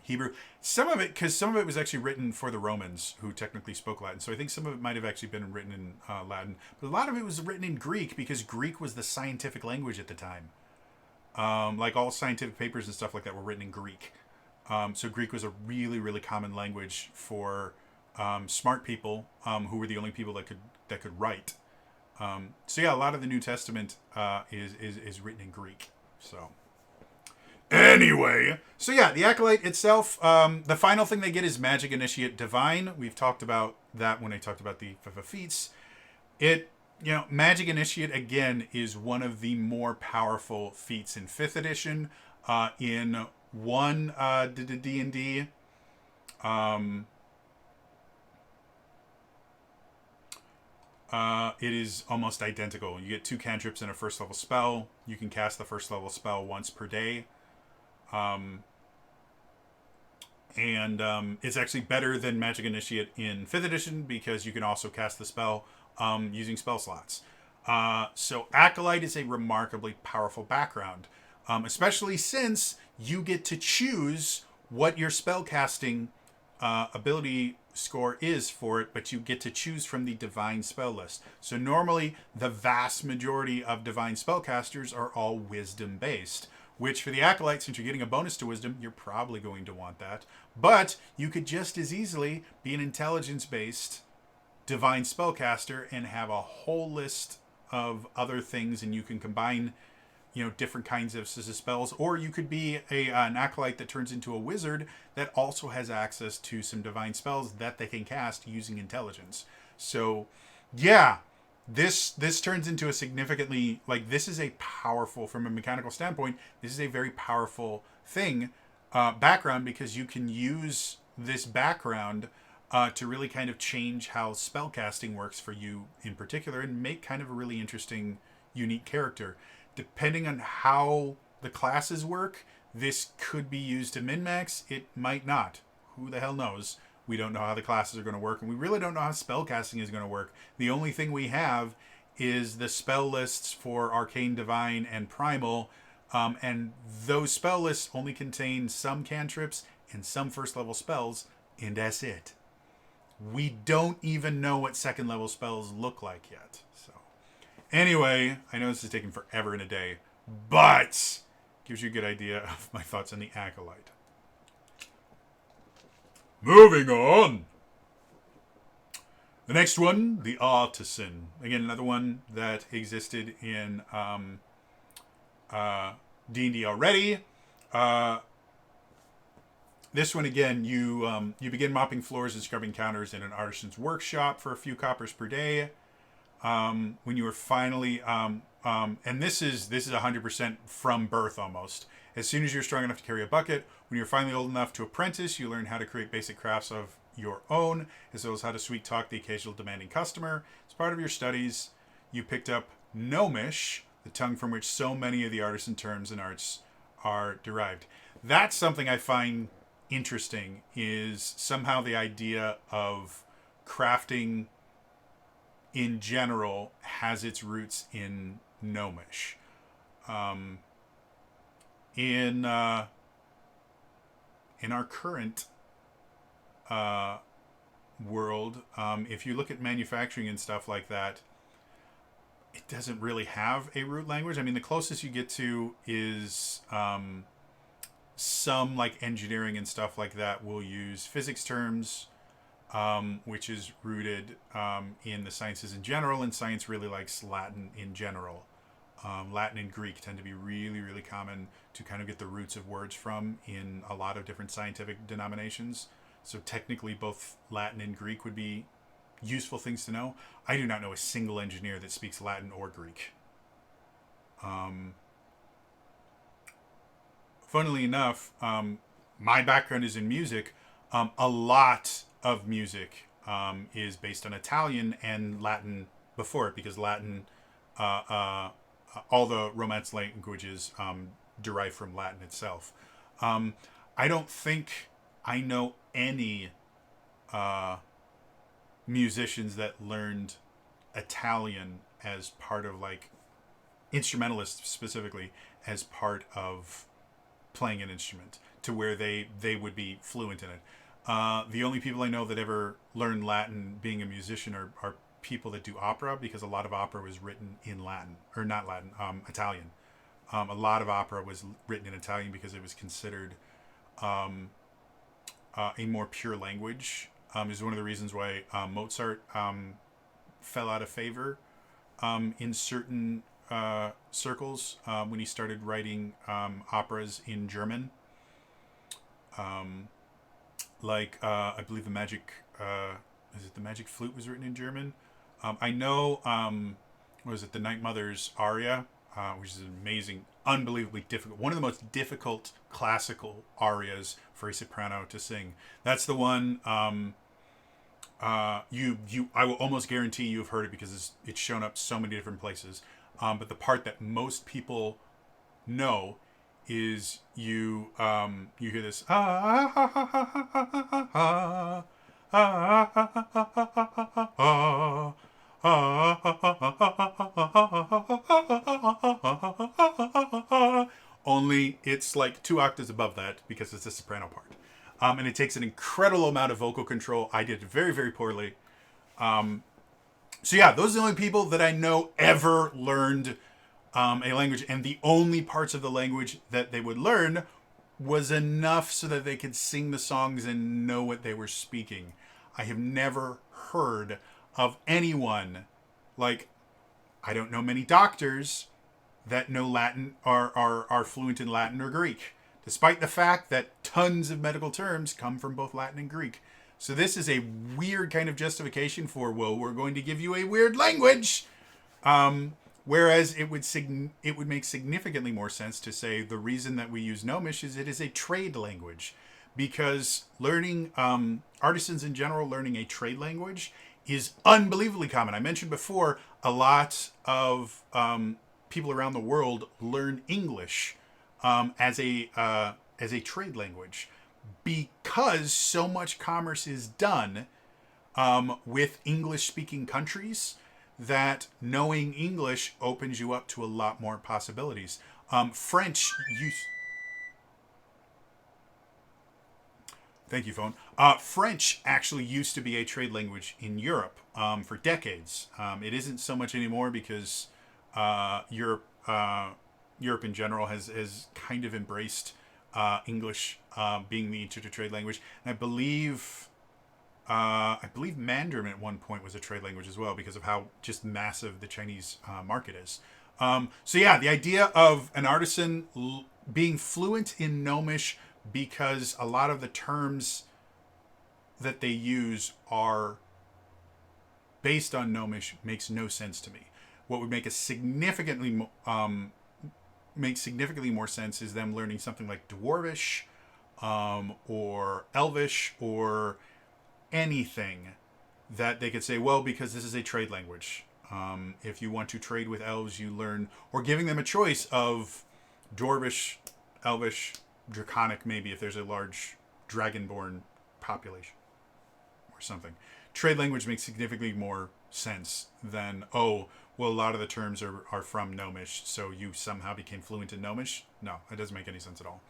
Hebrew. Some of it was actually written for the Romans, who technically spoke Latin. So I think some of it might have actually been written in Latin. But a lot of it was written in Greek, because Greek was the scientific language at the time. Like all scientific papers and stuff like that were written in Greek. So Greek was a really, really common language for smart people who were the only people that could write. So yeah, a lot of the New Testament is written in Greek. So anyway, so yeah, the Acolyte itself, the final thing they get is Magic Initiate Divine. We've talked about that when I talked about the feats. Magic Initiate, again, is one of the more powerful feats in 5th edition. In one D&D, it is almost identical. You get 2 cantrips and a 1st level spell. You can cast the 1st level spell once per day. It's actually better than Magic Initiate in 5th edition, because you can also cast the spell using spell slots. So Acolyte is a remarkably powerful background, especially since you get to choose what your spellcasting ability score is for it, but you get to choose from the divine spell list. So normally the vast majority of divine spellcasters are all wisdom based, which for the Acolyte, since you're getting a bonus to wisdom, you're probably going to want that. But you could just as easily be an intelligence based divine spellcaster and have a whole list of other things, and you can combine different kinds of spells. Or you could be an Acolyte that turns into a wizard that also has access to some divine spells that they can cast using intelligence. So yeah, this turns into a significantly, like, this is a powerful, from a mechanical standpoint, this is a very powerful thing, background, because you can use this background to really kind of change how spellcasting works for you in particular, and make kind of a really interesting, unique character. Depending on how the classes work, this could be used to min-max. It might not. Who the hell knows? We don't know how the classes are going to work, and we really don't know how spellcasting is going to work. The only thing we have is the spell lists for Arcane, Divine, and Primal, and those spell lists only contain some cantrips and some first-level spells, and that's it. We don't even know what second-level spells look like yet. So, anyway, I know this is taking forever and a day, but gives you a good idea of my thoughts on the Acolyte. Moving on. The next one, the Artisan. Again, another one that existed in D&D already. This one, again, you begin mopping floors and scrubbing counters in an artisan's workshop for a few coppers per day. When you are finally, and this is 100% from birth almost. As soon as you're strong enough to carry a bucket, when you're finally old enough to apprentice, you learn how to create basic crafts of your own, as well as how to sweet talk the occasional demanding customer. As part of your studies, you picked up Gnomish, the tongue from which so many of the artisan terms and arts are derived. That's something I find interesting, is somehow the idea of crafting in general has its roots in Gnomish. In our current world, if you look at manufacturing and stuff like that, it doesn't really have a root language. I mean, the closest you get to is some, like, engineering and stuff like that will use physics terms, which is rooted in the sciences in general, and science really likes Latin in general. Latin and Greek tend to be really, really common to kind of get the roots of words from in a lot of different scientific denominations. So technically both Latin and Greek would be useful things to know. I do not know a single engineer that speaks Latin or Greek. Funnily enough, my background is in music. A lot of music is based on Italian and Latin before it, because Latin, all the Romance languages derive from Latin itself. I don't think I know any musicians that learned Italian as part of, like, instrumentalists specifically, as part of playing an instrument, to where they would be fluent in it. The only people I know that ever learned Latin being a musician are people that do opera, because a lot of opera was written in Latin, or not Latin, Italian. A lot of opera was written in Italian because it was considered a more pure language. Is one of the reasons why Mozart fell out of favor in certain circles when he started writing operas in German. I believe the Magic Flute was written in German. I know, the Night Mother's aria, which is an amazing, unbelievably difficult, one of the most difficult classical arias for a soprano to sing. That's the one, I will almost guarantee you've heard it, because it's shown up so many different places. But the part that most people know is you hear this only it's like 2 octaves above that, because it's a soprano part. And it takes an incredible amount of vocal control. I did it very, very poorly. So yeah, those are the only people that I know ever learned a language, and the only parts of the language that they would learn was enough so that they could sing the songs and know what they were speaking. I have never heard of anyone, like, I don't know many doctors that know Latin, are fluent in Latin or Greek, despite the fact that tons of medical terms come from both Latin and Greek. So this is a weird kind of justification for, well, we're going to give you a weird language. Whereas it would make significantly more sense to say the reason that we use Gnomish is it is a trade language. Because learning, artisans in general, learning a trade language is unbelievably common. I mentioned before, a lot of people around the world learn English as a trade language, because so much commerce is done with English-speaking countries that knowing English opens you up to a lot more possibilities. French use. Thank you, phone. French actually used to be a trade language in Europe for decades. It isn't so much anymore because Europe in general has kind of embraced English being the inter-trade language. And I believe Mandarin at one point was a trade language as well because of how just massive the Chinese market is. So yeah, the idea of an artisan being fluent in Gnomish because a lot of the terms that they use are based on Gnomish makes no sense to me. What would make a significantly more sense is them learning something like Dwarvish or Elvish or anything that they could say, well, because this is a trade language. If you want to trade with elves, you learn, or giving them a choice of Dwarvish, Elvish, Draconic, maybe if there's a large dragonborn population or something. Trade language makes significantly more sense than, oh, well, a lot of the terms are from Gnomish, so you somehow became fluent in Gnomish. No, it doesn't make any sense at all.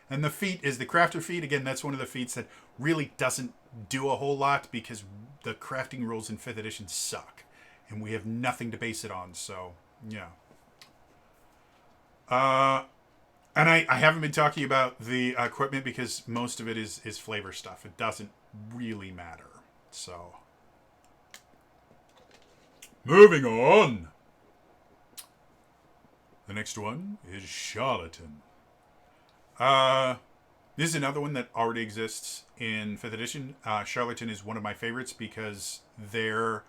And the feat is the crafter feat. Again, that's one of the feats that really doesn't do a whole lot because the crafting rules in 5th edition suck. And we have nothing to base it on, so, yeah. And I haven't been talking about the equipment because most of it is flavor stuff. It doesn't really matter, so. Moving on. The next one is Charlatan. This is another one that already exists in 5th edition. Charlatan is one of my favorites because their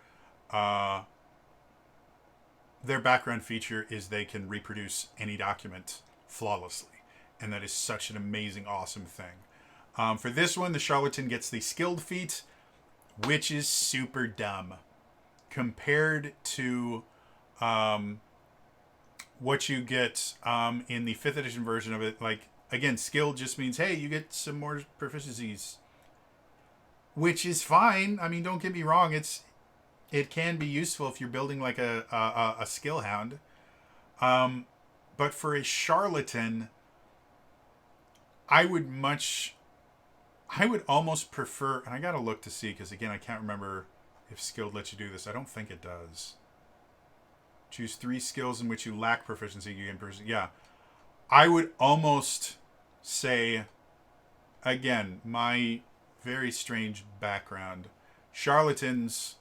background feature is they can reproduce any document flawlessly. And that is such an amazing, awesome thing. For this one, the Charlatan gets the skilled feat, which is super dumb. Compared to what you get in the 5th edition version of it, like, again, skill just means, hey, you get some more proficiencies. Which is fine. I mean, don't get me wrong. It can be useful if you're building like a skill hound. But for a Charlatan, I would almost prefer, and I gotta look to see, because again, I can't remember if skilled lets you do this. I don't think it does. Choose 3 skills in which you lack proficiency. You gain proficiency. Yeah. I would almost say, again, my very strange background, Charlatans,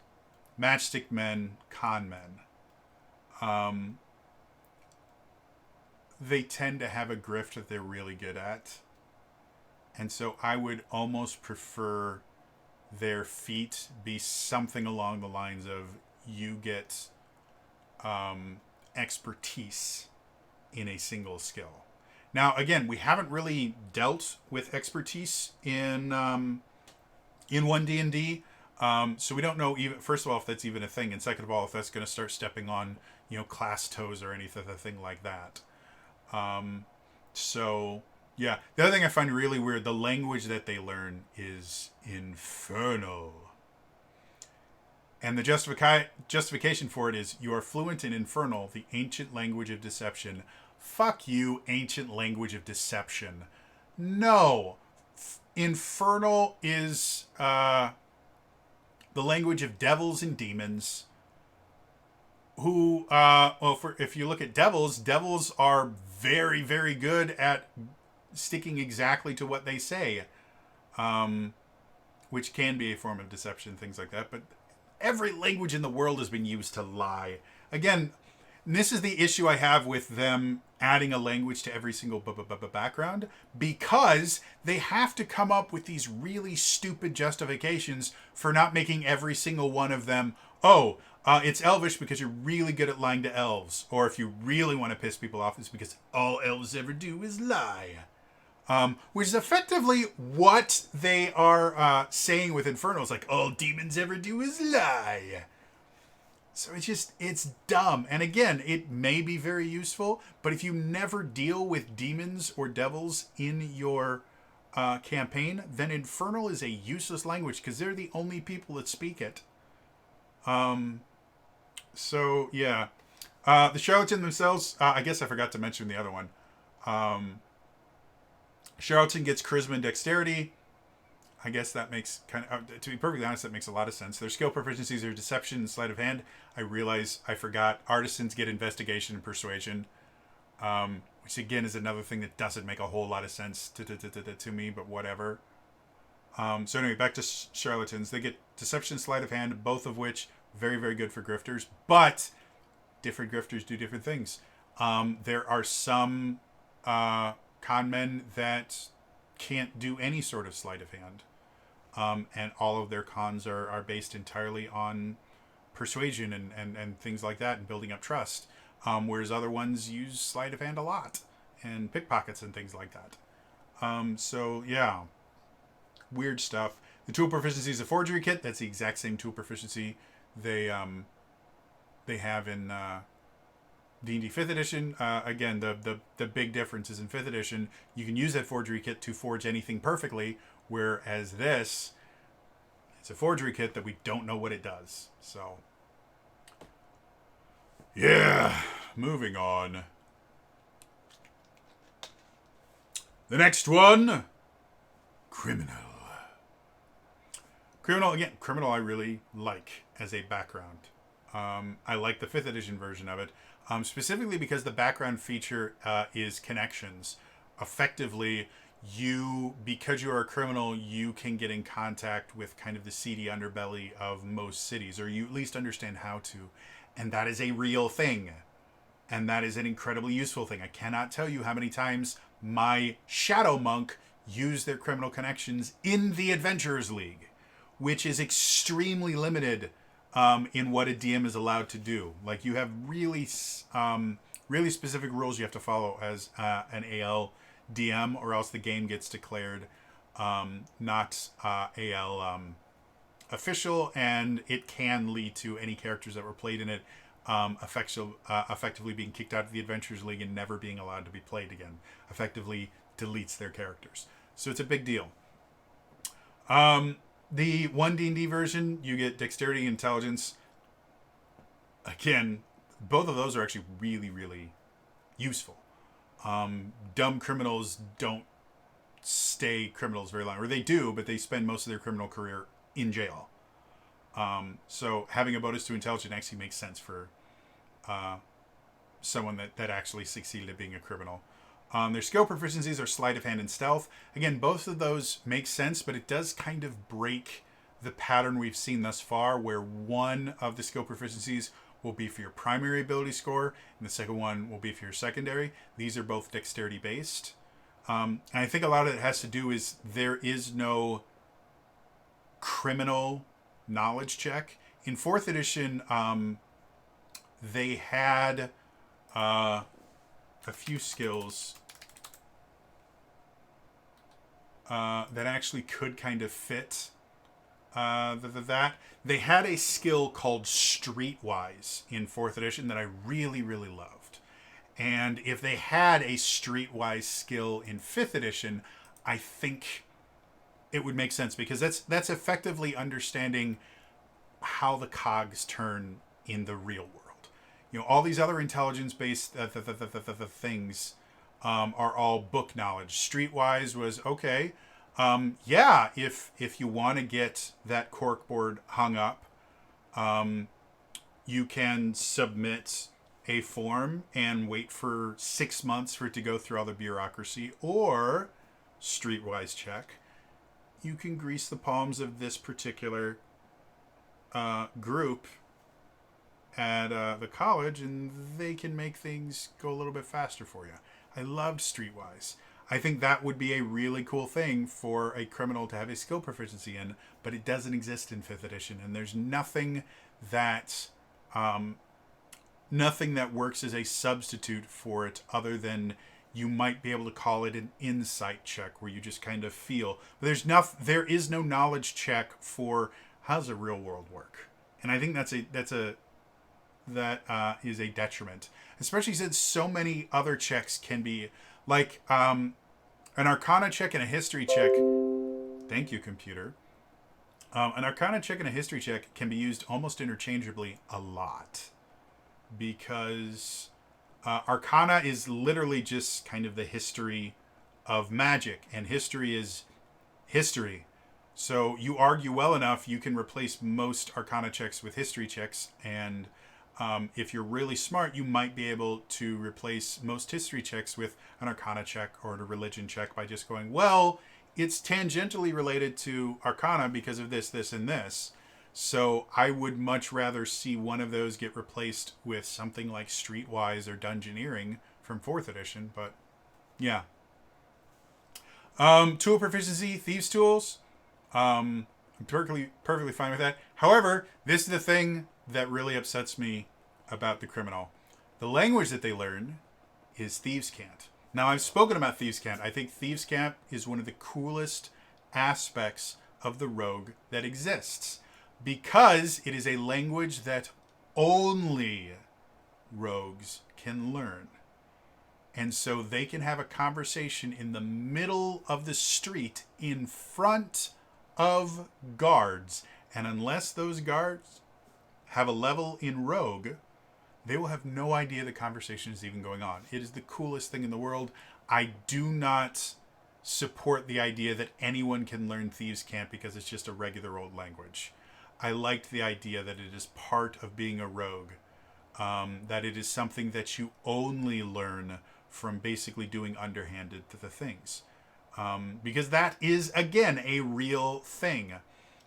matchstick men, con men. They tend to have a grift that they're really good at. And so I would almost prefer their feat be something along the lines of you get expertise in a single skill. Now, again, we haven't really dealt with expertise in 1D&D, so we don't know, even first of all, if that's even a thing, and second of all, if that's going to start stepping on, class toes or anything like that. So, yeah. The other thing I find really weird, the language that they learn is Infernal. And the justification for it is, you are fluent in Infernal, the ancient language of deception. Fuck you, ancient language of deception. No. Infernal is the language of devils and demons. Who, if you look at devils are very, very good at sticking exactly to what they say, which can be a form of deception, things like that. But every language in the world has been used to lie. Again, this is the issue I have with them adding a language to every single background, because they have to come up with these really stupid justifications for not making every single one of them, it's Elvish because you're really good at lying to elves. Or if you really want to piss people off, it's because all elves ever do is lie. Which is effectively what they are saying with Infernal. It's like, all demons ever do is lie. So it's dumb. And again, it may be very useful, but if you never deal with demons or devils in your campaign, then Infernal is a useless language because they're the only people that speak it. So, yeah. The Charlatan themselves, I guess I forgot to mention the other one. Charlatan gets charisma and dexterity. I guess that makes to be perfectly honest, that makes a lot of sense. Their skill proficiencies are deception and sleight of hand. I realize I forgot. Artisans get investigation and persuasion, which again is another thing that doesn't make a whole lot of sense to me, but whatever. So anyway, back to Charlatans. They get deception and sleight of hand, both of which very, very good for grifters, but different grifters do different things. There are some con men that can't do any sort of sleight of hand. And all of their cons are based entirely on persuasion and things like that and building up trust. Whereas other ones use sleight of hand a lot and pickpockets and things like that. So, yeah. Weird stuff. The tool proficiency is a forgery kit. That's the exact same tool proficiency they have in D&D 5th edition. Again, the big difference is in 5th edition, you can use that forgery kit to forge anything perfectly, whereas this, it's a forgery kit that we don't know what it does. So, yeah, moving on. The next one, Criminal. Criminal I really like as a background. I like the 5th edition version of it. Specifically because the background feature is connections. Effectively, because you are a criminal, you can get in contact with kind of the seedy underbelly of most cities, or you at least understand how to. And that is a real thing. And that is an incredibly useful thing. I cannot tell you how many times my Shadow Monk used their criminal connections in the Adventurers League, which is extremely limited in what a DM is allowed to do. Like, you have really specific rules you have to follow as an AL DM, or else the game gets declared not AL official, and it can lead to any characters that were played in it effectively being kicked out of the Adventurers League and never being allowed to be played again. Effectively deletes their characters. So it's a big deal. The 1 D&D version, you get dexterity and intelligence. Again, both of those are actually really, really useful. Dumb criminals don't stay criminals very long. Or they do, but they spend most of their criminal career in jail. So having a bonus to intelligence actually makes sense for someone that actually succeeded at being a criminal. Their skill proficiencies are sleight of hand and stealth. Again, both of those make sense, but it does kind of break the pattern we've seen thus far, where one of the skill proficiencies will be for your primary ability score, and the second one will be for your secondary. These are both dexterity based. And I think a lot of it has to do is there is no criminal knowledge check. In 4th edition, they had a few skills that actually could kind of fit that. They had a skill called Streetwise in 4th edition that I really, really loved. And if they had a Streetwise skill in 5th edition, I think it would make sense, because that's effectively understanding how the cogs turn in the real world. You know, all these other intelligence-based things are all book knowledge. Streetwise was, okay, Yeah, if you want to get that corkboard hung up, you can submit a form and wait for 6 months for it to go through all the bureaucracy, or streetwise check. You can grease the palms of this particular group at the college, and they can make things go a little bit faster for you. I loved streetwise. I think that would be a really cool thing for a criminal to have a skill proficiency in, but it doesn't exist in 5th edition, and there's nothing that nothing that works as a substitute for it other than you might be able to call it an insight check where you just kind of feel. But there is no knowledge check for how does the real world work, and I think that is a detriment, especially since so many other checks can be like an Arcana check and a History check. Thank you, computer. An Arcana check and a History check can be used almost interchangeably a lot, because Arcana is literally just kind of the history of magic, and history is history. So you argue well enough, you can replace most Arcana checks with History checks, and if you're really smart, you might be able to replace most History checks with an Arcana check or a Religion check by just going, well, it's tangentially related to Arcana because of this, this, and this. So I would much rather see one of those get replaced with something like Streetwise or Dungeoneering from 4th edition. But yeah. Tool proficiency, Thieves' Tools. I'm perfectly fine with that. However, this is the thing that really upsets me about the criminal. The language that they learn is Thieves' Cant. Now, I've spoken about Thieves' Cant. I think Thieves' Cant is one of the coolest aspects of the rogue that exists, because it is a language that only rogues can learn. And so they can have a conversation in the middle of the street in front of guards. And unless those guards have a level in rogue, they will have no idea the conversation is even going on. It is the coolest thing in the world. I do not support the idea that anyone can learn Thieves' Cant because it's just a regular old language. I liked the idea that it is part of being a rogue, that it is something that you only learn from basically doing underhanded the things. Because that is, again, a real thing.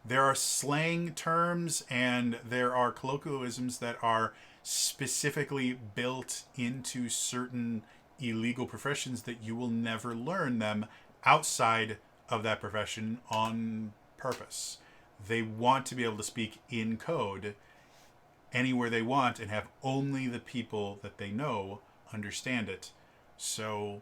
There are slang terms and there are colloquialisms that are specifically built into certain illegal professions that you will never learn them outside of that profession on purpose. They want to be able to speak in code anywhere they want and have only the people that they know understand it. So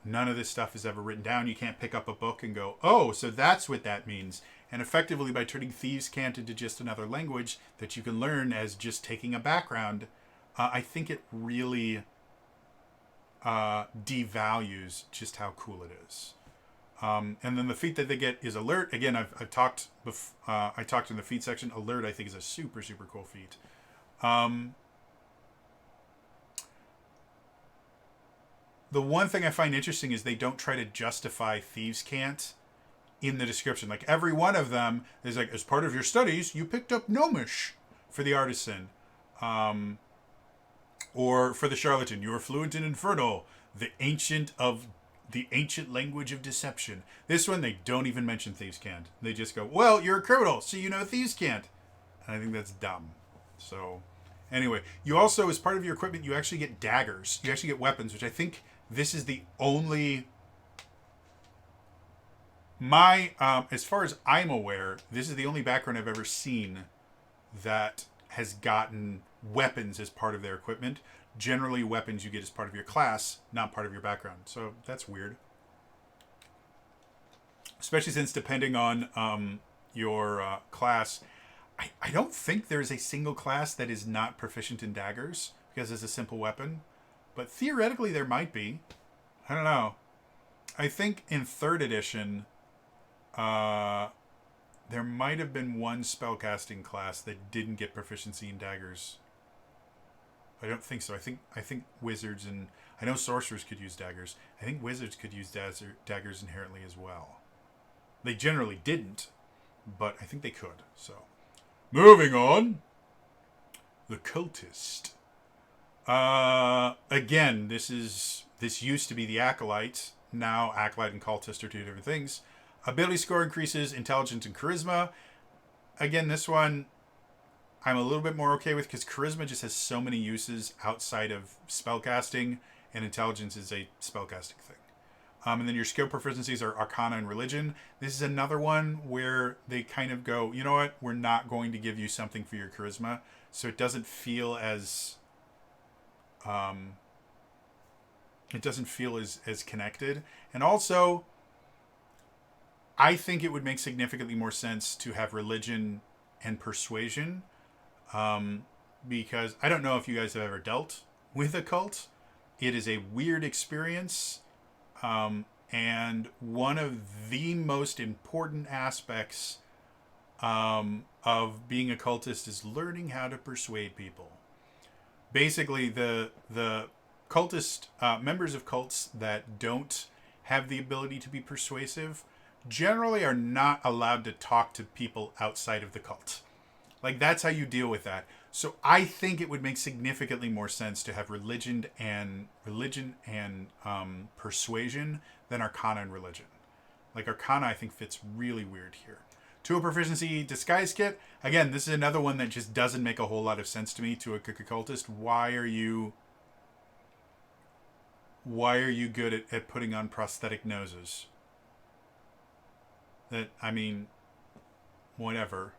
none of this stuff is ever written down. You can't pick up a book and go, oh, so that's what that means. And effectively, by turning Thieves' Cant into just another language that you can learn as just taking a background, I think it really devalues just how cool it is. And then the feat that they get is Alert. Again, I talked in the feat section. Alert, I think, is a super, super cool feat. The one thing I find interesting is they don't try to justify Thieves' Cant in the description. Like, every one of them is like, as part of your studies, you picked up Gnomish for the Artisan. Or for the Charlatan, you are fluent in Infernal, the ancient language of deception. This one, they don't even mention Thieves' Cant. They just go, well, you're a criminal, so you know Thieves' Cant. And I think that's dumb. So, anyway, you also, as part of your equipment, you actually get daggers. You actually get weapons, which I think this is the only... as far as I'm aware, this is the only background I've ever seen that has gotten weapons as part of their equipment. Generally, weapons you get as part of your class, not part of your background. So that's weird. Especially since, depending on your class, I don't think there's a single class that is not proficient in daggers because it's a simple weapon. But theoretically, there might be. I don't know. I think in 3rd edition, there might have been one spellcasting class that didn't get proficiency in daggers. I don't think so. I think wizards and... I know sorcerers could use daggers. I think wizards could use daggers inherently as well. They generally didn't, but I think they could. So, moving on. The Cultist. Again, this used to be the Acolyte. Now, Acolyte and Cultist are two different things. Ability score increases intelligence and charisma. Again, this one I'm a little bit more okay with because charisma just has so many uses outside of spellcasting, and intelligence is a spellcasting thing. And then your skill proficiencies are Arcana and Religion. This is another one where they kind of go, you know what? We're not going to give you something for your charisma, so it doesn't feel as as connected. And also, I think it would make significantly more sense to have Religion and Persuasion, because I don't know if you guys have ever dealt with a cult. It is a weird experience. And one of the most important aspects of being a cultist is learning how to persuade people. Basically, the cultist members of cults that don't have the ability to be persuasive generally are not allowed to talk to people outside of the cult. Like, that's how you deal with that. So I think it would make significantly more sense to have religion and persuasion than Arcana and Religion. Like, Arcana, I think, fits really weird here. Tool proficiency disguise kit. Again, this is another one that just doesn't make a whole lot of sense to me to a cultist. Why are you good at putting on prosthetic noses? That, I mean, whatever.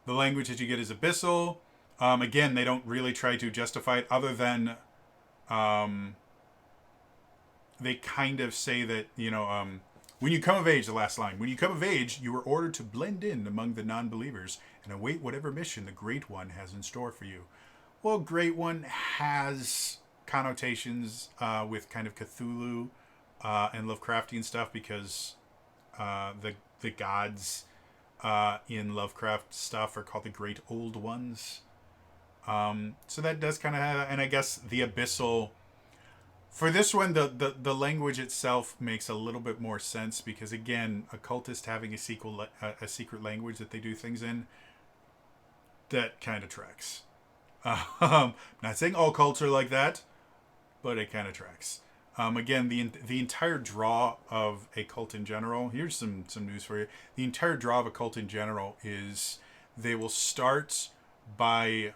The language that you get is abyssal. Again, they don't really try to justify it other than they kind of say that, when you come of age, the last line, when you come of age, you are ordered to blend in among the non-believers and await whatever mission the Great One has in store for you. Well, Great One has connotations with kind of Cthulhu and Lovecraftian stuff because the gods in Lovecraft stuff are called the Great Old Ones. So that does kind of have, and I guess the abyssal. For this one, the language itself makes a little bit more sense because, again, a cultist having a secret language that they do things in, that kind of tracks. Not saying all cults are like that, but it kind of tracks. Again, the entire draw of a cult in general, here's some news for you. The entire draw of a cult in general is they will start by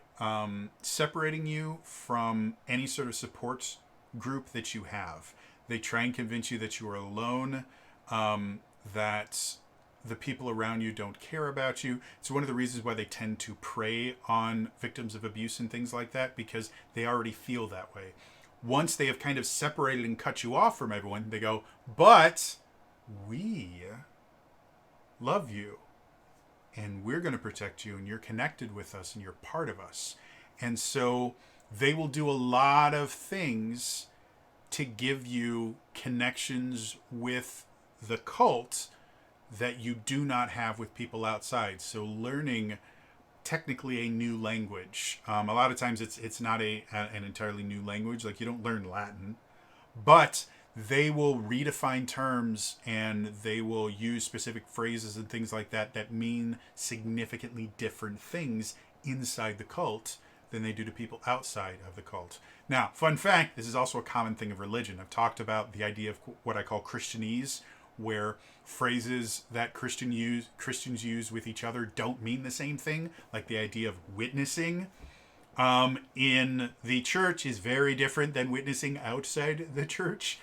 separating you from any sort of support group that you have. They try and convince you that you are alone, that the people around you don't care about you. It's one of the reasons why they tend to prey on victims of abuse and things like that, because they already feel that way. Once they have kind of separated and cut you off from everyone, they go, but we love you and we're going to protect you and you're connected with us and you're part of us. And so they will do a lot of things to give you connections with the cult that you do not have with people outside. So learning technically a new language. A lot of times it's not an entirely new language. Like, you don't learn Latin, but they will redefine terms and they will use specific phrases and things like that that mean significantly different things inside the cult than they do to people outside of the cult. Now, fun fact, this is also a common thing of religion. I've talked about the idea of what I call Christianese, where phrases that Christians use with each other don't mean the same thing, like the idea of witnessing in the church is very different than witnessing outside the church.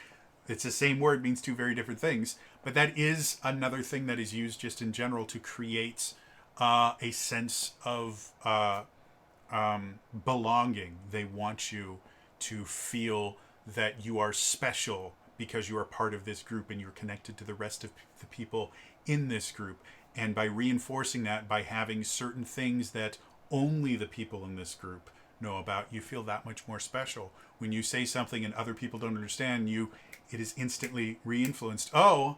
It's the same word, means two very different things, but that is another thing that is used just in general to create a sense of belonging. They want you to feel that you are special because you are part of this group and you're connected to the rest of the people in this group. And by reinforcing that, by having certain things that only the people in this group know about, you feel that much more special. When you say something and other people don't understand you, it is instantly re-influenced. Oh,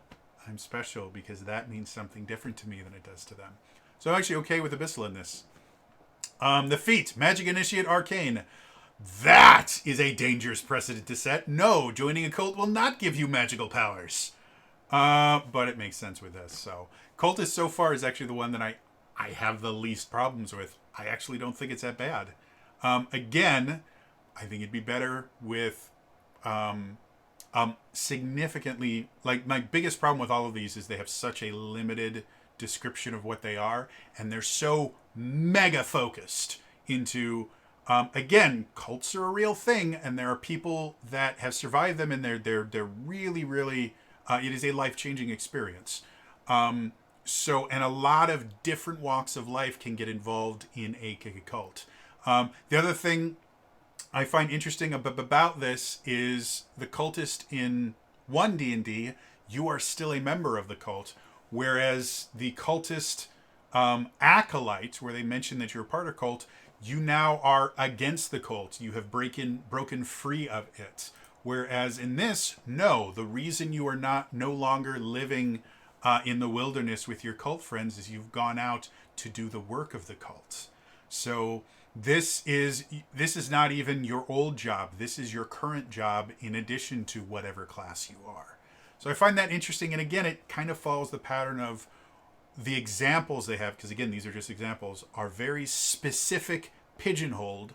I'm special because that means something different to me than it does to them. So I'm actually okay with Abyssal in this. The feat, Magic Initiate Arcane. That is a dangerous precedent to set. No, joining a cult will not give you magical powers. But it makes sense with this. So, Cultist so far is actually the one that I have the least problems with. I actually don't think it's that bad. Again, I think it'd be better with significantly, like, my biggest problem with all of these is they have such a limited description of what they are, and they're so mega focused into again, cults are a real thing, and there are people that have survived them, and they're really, really it is a life-changing experience. So, and a lot of different walks of life can get involved in a cult. The other thing I find interesting about this is the cultist in one D&D, you are still a member of the cult, whereas the cultist Acolyte, where they mention that you're a part of cult, you now are against the cult. You have broken free of it. Whereas in this, no, the reason you are no longer living in the wilderness with your cult friends is you've gone out to do the work of the cult. So this is not even your old job. This is your current job in addition to whatever class you are. So I find that interesting. And again, it kind of follows the pattern of the examples they have, because again, these are just examples, are very specific, pigeonholed,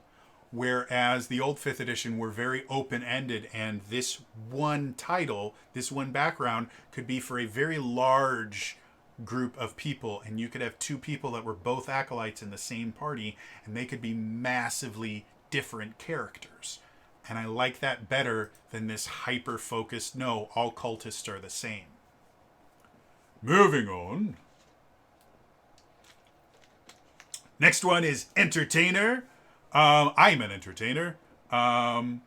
whereas the old 5th edition were very open-ended, and this one title, this one background, could be for a very large group of people, and you could have two people that were both acolytes in the same party, and they could be massively different characters. And I like that better than this hyper-focused, no, all cultists are the same. Moving on. Next one is entertainer. I'm an entertainer. Ability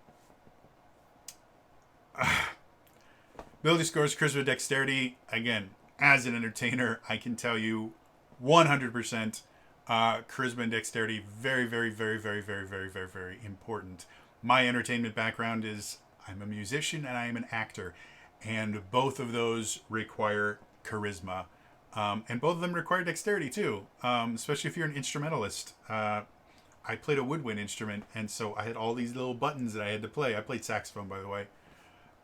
scores, charisma, dexterity. Again, as an entertainer, I can tell you 100% charisma and dexterity, very, very, very, very, very, very, very, very important. My entertainment background is I'm a musician and I am an actor. And both of those require charisma. And both of them require dexterity too, especially if you're an instrumentalist. I played a woodwind instrument, and so I had all these little buttons that I had to play. I played saxophone, by the way.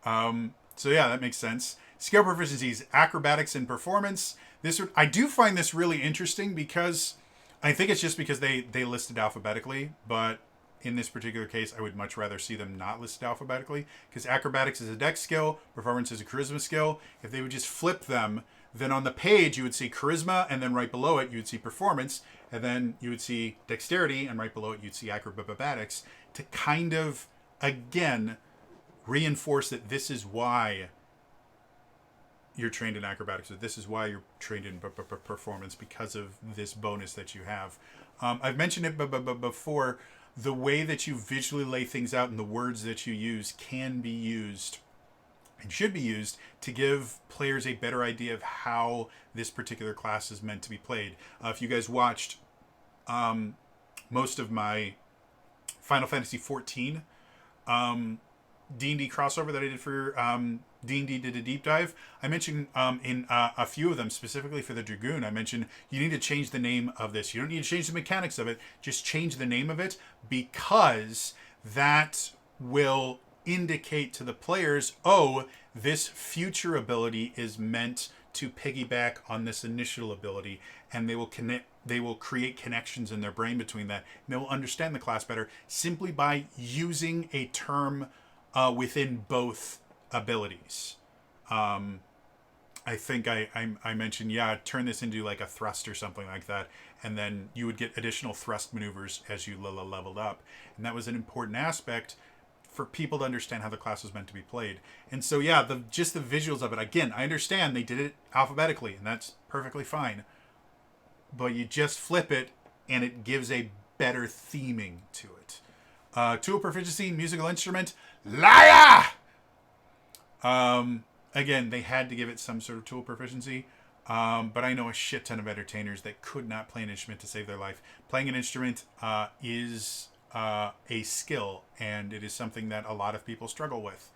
So yeah, that makes sense. Skill proficiencies, acrobatics, and performance. I do find this really interesting because I think it's just because they listed alphabetically, but in this particular case, I would much rather see them not listed alphabetically, because acrobatics is a dex skill, performance is a charisma skill. If they would just flip them, then on the page you would see charisma, and then right below it you would see performance, and then you would see dexterity, and right below it you'd see acrobatics, to kind of, again, reinforce that this is why you're trained in acrobatics, that this is why you're trained in performance, because of this bonus that you have. I've mentioned it before, the way that you visually lay things out and the words that you use can be used and should be used to give players a better idea of how this particular class is meant to be played. If you guys watched most of my Final Fantasy XIV D&D crossover that I did for D&D Did a Deep Dive, I mentioned in a few of them, specifically for the Dragoon, I mentioned you need to change the name of this. You don't need to change the mechanics of it, just change the name of it, because that will indicate to the players, oh, this future ability is meant to piggyback on this initial ability, and they will create connections in their brain between that, and they will understand the class better simply by using a term within both abilities. I think I mentioned, turn this into like a thrust or something like that, and then you would get additional thrust maneuvers as you leveled up, and that was an important aspect for people to understand how the class was meant to be played. And so just the visuals of it, again, I understand they did it alphabetically, and that's perfectly fine, but you just flip it and it gives a better theming to it. Tool proficiency, musical instrument, liar. Again, they had to give it some sort of tool proficiency, but I know a shit ton of entertainers that could not play an instrument to save their life. Playing an instrument is a skill, and it is something that a lot of people struggle with.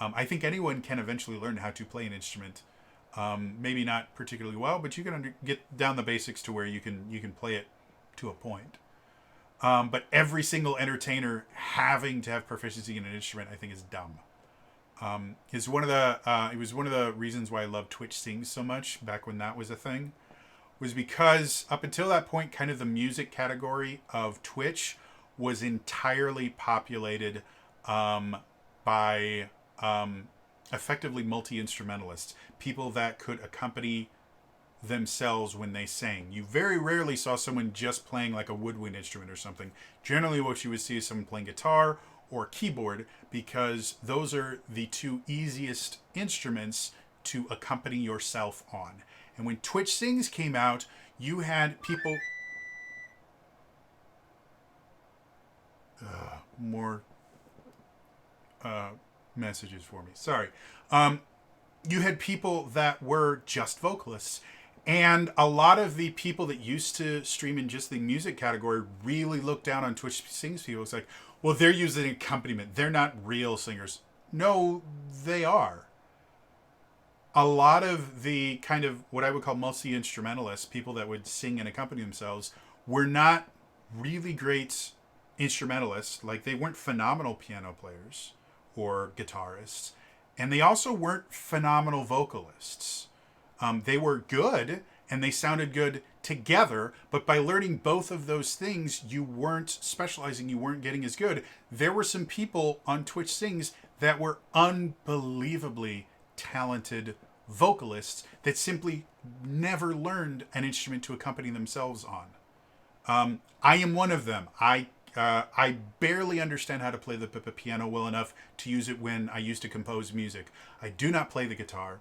I think anyone can eventually learn how to play an instrument. Maybe not particularly well, but you can get down the basics to where you can play it to a point. But every single entertainer having to have proficiency in an instrument, I think, is dumb. Is one of the it was one of the reasons why I loved Twitch Sings so much back when that was a thing, was because up until that point, kind of the music category of Twitch was entirely populated by effectively multi-instrumentalists, people that could accompany themselves when they sang. You very rarely saw someone just playing like a woodwind instrument or something. Generally, what you would see is someone playing guitar or keyboard, because those are the two easiest instruments to accompany yourself on. And when Twitch Sings came out, you had people... more messages for me. Sorry. You had people that were just vocalists. And a lot of the people that used to stream in just the music category really looked down on Twitch Sings people. It's like, well, they're using accompaniment. They're not real singers. No, they are. A lot of the kind of what I would call multi-instrumentalists, people that would sing and accompany themselves, were not really great instrumentalists. Like, they weren't phenomenal piano players or guitarists. And they also weren't phenomenal vocalists. They were good, and they sounded good together, but by learning both of those things, you weren't specializing, you weren't getting as good. There were some people on Twitch Sings that were unbelievably talented vocalists that simply never learned an instrument to accompany themselves on. I am one of them. I barely understand how to play the piano well enough to use it when I used to compose music. I do not play the guitar.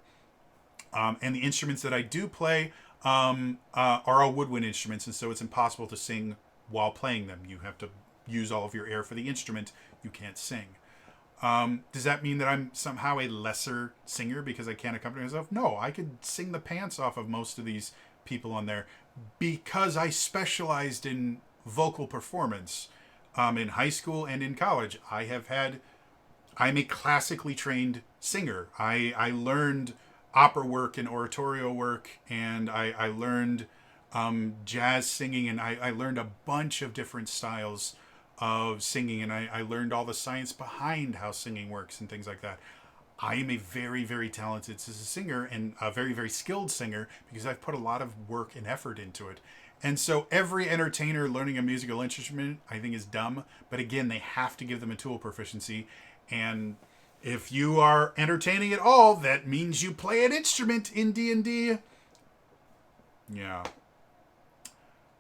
And the instruments that I do play are all woodwind instruments, and so it's impossible to sing while playing them. You have to use all of your air for the instrument. You can't sing. Does that mean that I'm somehow a lesser singer because I can't accompany myself? No, I could sing the pants off of most of these people on there because I specialized in vocal performance in high school and in college. I'm a classically trained singer. I learned opera work and oratorio work, and I learned jazz singing, and I learned a bunch of different styles of singing, and I learned all the science behind how singing works and things like that. I am a very, very talented singer and a very, very skilled singer because I've put a lot of work and effort into it. And so every entertainer learning a musical instrument, I think, is dumb. But again, they have to give them a tool proficiency. And if you are entertaining at all, that means you play an instrument in D&D. Yeah.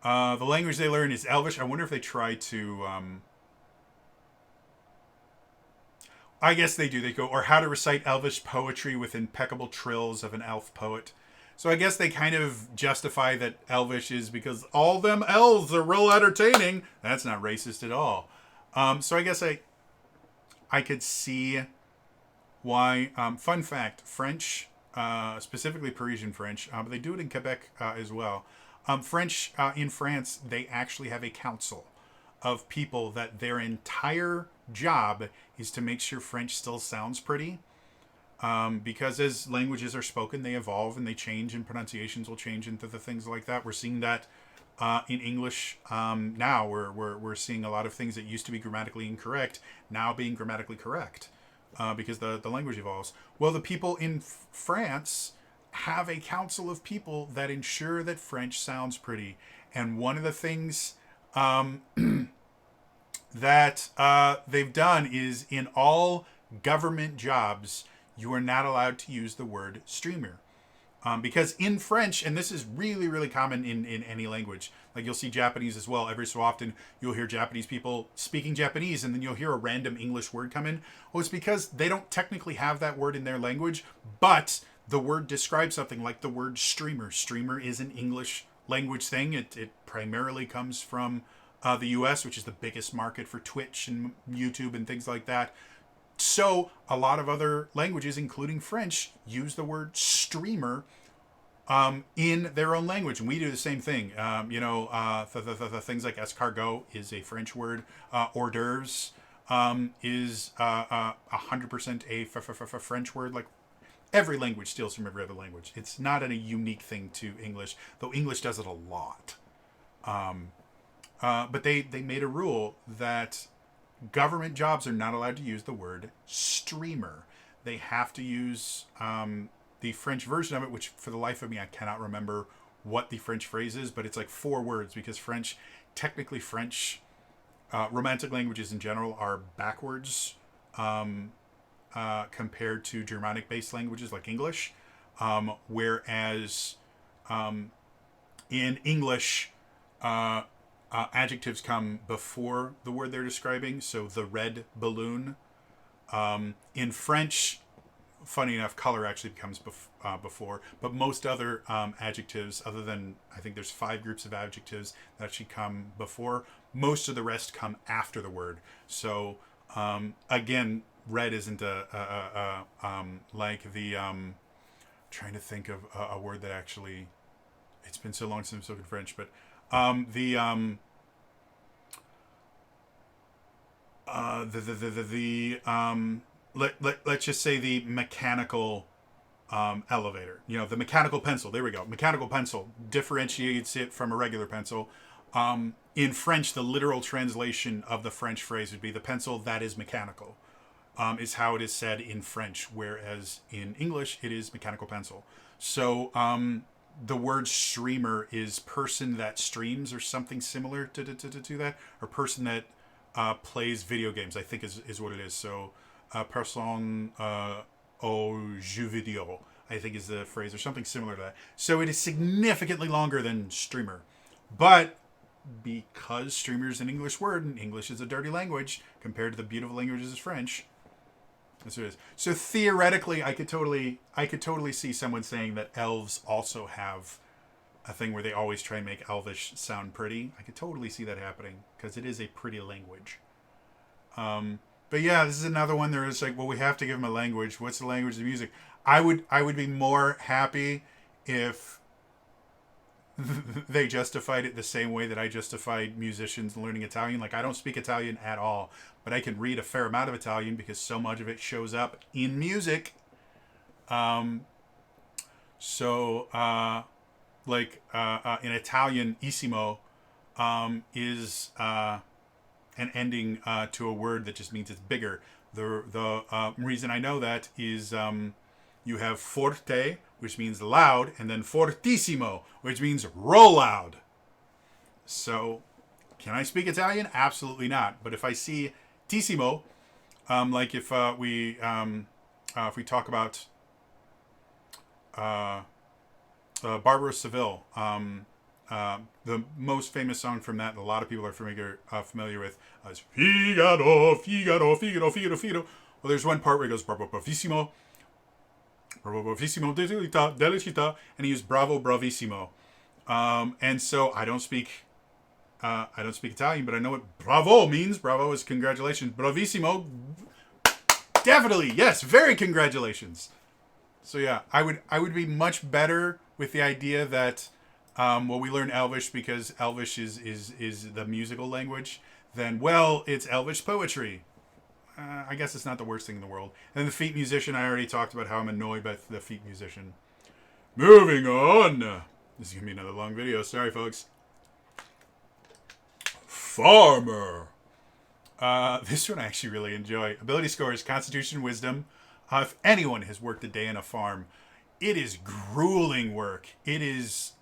The language they learn is Elvish. I wonder if they try to... I guess they do. They go, or how to recite Elvish poetry with impeccable trills of an elf poet. So I guess they kind of justify that Elvish is because all them elves are real entertaining. That's not racist at all. So I guess I could see why. Fun fact, French, specifically Parisian French, but they do it in Quebec as well. French in France, they actually have a council of people that their entire job is to make sure French still sounds pretty. Because as languages are spoken, they evolve and they change, and pronunciations will change into the things like that. We're seeing that in English now. We're seeing a lot of things that used to be grammatically incorrect now being grammatically correct because the language evolves. Well, the people in France have a council of people that ensure that French sounds pretty. And one of the things that they've done is in all government jobs, you are not allowed to use the word streamer. Because in French, and this is really, really common in any language, like you'll see Japanese as well. Every so often, you'll hear Japanese people speaking Japanese, and then you'll hear a random English word come in. Well, it's because they don't technically have that word in their language, but the word describes something like the word streamer. Streamer is an English language thing. It primarily comes from the US, which is the biggest market for Twitch and YouTube and things like that. So a lot of other languages, including French, use the word streamer in their own language. And we do the same thing. The things like escargot is a French word. Hors d'oeuvres is 100% a French word. Like, every language steals from every other language. It's not a unique thing to English, though English does it a lot. But they made a rule that government jobs are not allowed to use the word streamer. They have to use the French version of it, which for the life of me I cannot remember what the French phrase is, but it's like 4 words because technically French romantic languages in general are backwards compared to Germanic-based languages like English, whereas in English, adjectives come before the word they're describing. So the red balloon. In French, funny enough, color actually comes before. But most other adjectives, other than I think there's 5 groups of adjectives that actually come before. Most of the rest come after the word. So again, red isn't like the trying to think of a word that actually. It's been so long since I've spoken French, but let's just say the mechanical elevator. You know, the mechanical pencil. There we go. Mechanical pencil differentiates it from a regular pencil. In French, the literal translation of the French phrase would be the pencil that is mechanical. Is how it is said in French, whereas in English it is mechanical pencil. So the word streamer is person that streams or something similar to that, or person that plays video games, I think is what it is. So person au jeu vidéo, I think is the phrase, or something similar to that. So it is significantly longer than streamer. But because streamer is an English word, and English is a dirty language compared to the beautiful languages of French, that's what it is. So theoretically, I could totally see someone saying that elves also have a thing where they always try and make Elvish sound pretty. I could totally see that happening because it is a pretty language. But yeah, this is another one. There is like, well, we have to give them a language. What's the language of the music? I would be more happy if they justified it the same way that I justified musicians learning Italian. Like, I don't speak Italian at all, but I can read a fair amount of Italian because so much of it shows up in music. In Italian, "issimo" is an ending to a word that just means it's bigger. The reason I know that is you have forte, which means loud, and then fortissimo, which means roll loud. So, can I speak Italian? Absolutely not. But if I see tissimo, like if we talk about Barbara Seville, the most famous song from that, and a lot of people are familiar with, is Figaro, Figaro, Figaro, Figaro, Figaro. Well, there's one part where it goes Bravo, bravissimo, delicita, and he used bravo, bravissimo. And so I don't speak Italian, but I know what bravo means. Bravo is congratulations. Bravissimo, definitely, yes, very congratulations. So yeah, I would be much better with the idea that we learn Elvish because Elvish is the musical language. Then, well, it's Elvish poetry. I guess it's not the worst thing in the world. And the feet musician, I already talked about how I'm annoyed by the feet musician. Moving on. This is going to be another long video. Sorry, folks. Farmer. This one I actually really enjoy. Ability scores, Constitution, Wisdom. If anyone has worked a day in a farm, it is grueling work. It is...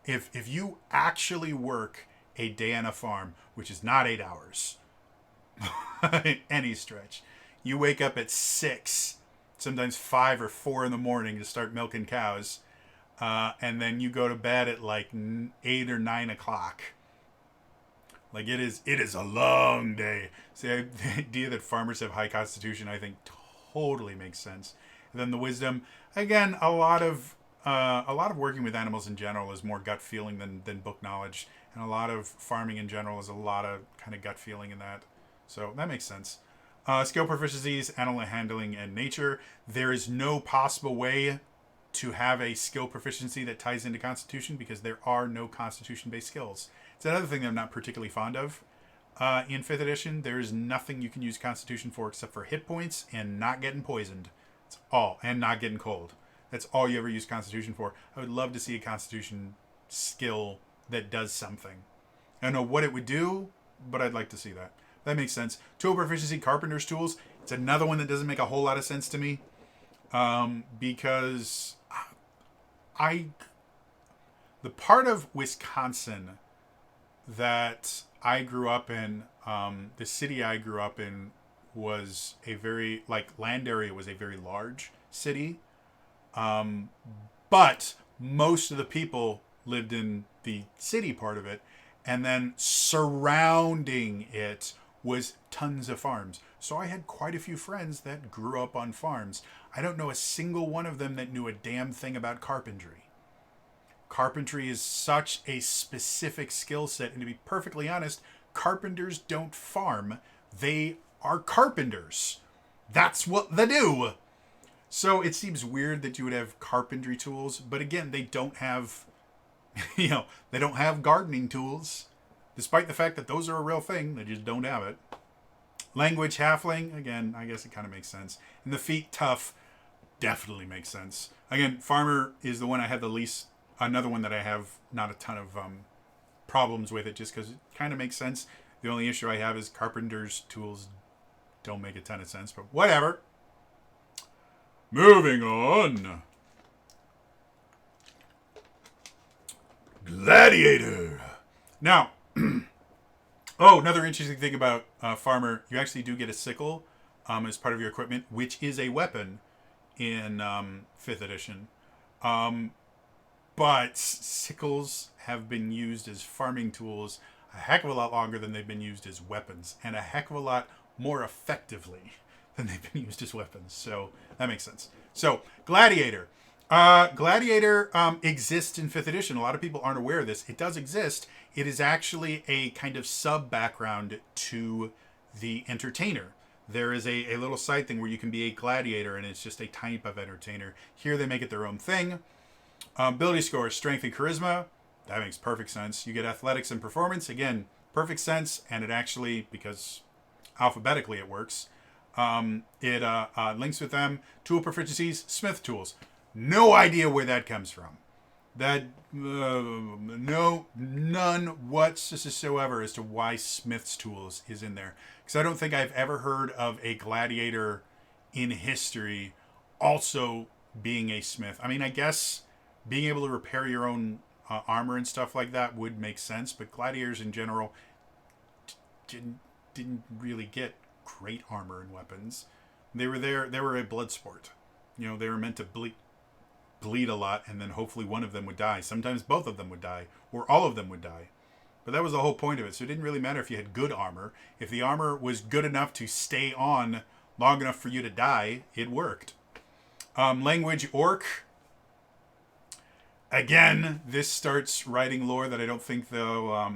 If you actually work a day on a farm, which is not 8 hours... any stretch. You wake up at 6, sometimes 5 or 4 in the morning to start milking cows, and then you go to bed at like 8 or 9 o'clock. Like it is a long day. See, the idea that farmers have high constitution, I think, totally makes sense. And then the wisdom, again, a lot of working with animals in general is more gut feeling than book knowledge, and a lot of farming in general is a lot of kind of gut feeling in that. So that makes sense. Skill proficiencies, animal handling, and nature. There is no possible way to have a skill proficiency that ties into Constitution because there are no Constitution-based skills. It's another thing that I'm not particularly fond of. In 5th edition, there is nothing you can use Constitution for except for hit points and not getting poisoned. That's all. And not getting cold. That's all you ever use Constitution for. I would love to see a Constitution skill that does something. I don't know what it would do, but I'd like to see that. That makes sense. Tool proficiency, carpenter's tools. It's another one that doesn't make a whole lot of sense to me, because I the part of Wisconsin that I grew up in, the city I grew up in was a very, like, land area was a very large city, but most of the people lived in the city part of it, and then surrounding it was tons of farms. So I had quite a few friends that grew up on farms. I don't know a single one of them that knew a damn thing about carpentry. Carpentry is such a specific skill set, and to be perfectly honest, carpenters don't farm. They are carpenters. That's what they do. So it seems weird that you would have carpentry tools, but again, they don't have, they don't have gardening tools. Despite the fact that those are a real thing, they just don't have it. Language, halfling, again, I guess it kind of makes sense. And the feat, tough, definitely makes sense. Again, farmer is the one I had the least, another one that I have not a ton of problems with it, just because it kind of makes sense. The only issue I have is carpenter's tools don't make a ton of sense, but whatever. Moving on. Gladiator. Now, another interesting thing about farmer, you actually do get a sickle as part of your equipment, which is a weapon in 5th edition. But sickles have been used as farming tools a heck of a lot longer than they've been used as weapons, and a heck of a lot more effectively than they've been used as weapons. So that makes sense. So Gladiator. Gladiator exists in 5th edition. A lot of people aren't aware of this. It does exist. It is actually a kind of sub-background to the entertainer. There is a little side thing where you can be a gladiator, and it's just a type of entertainer. Here they make it their own thing. Ability scores, strength and charisma. That makes perfect sense. You get athletics and performance. Again, perfect sense. And it actually, because alphabetically it works, it links with them. Tool proficiencies, smith tools. No idea where that comes from. That, none whatsoever as to why smith's tools is in there. Because I don't think I've ever heard of a gladiator in history also being a smith. I mean, I guess being able to repair your own armor and stuff like that would make sense, but gladiators in general didn't really get great armor and weapons. They were a blood sport. They were meant to bleed a lot, and then hopefully one of them would die. Sometimes both of them would die, or all of them would die. But that was the whole point of it. So it didn't really matter if you had good armor. If the armor was good enough to stay on long enough for you to die, it worked. Language, orc. Again, this starts writing lore that I don't think they'll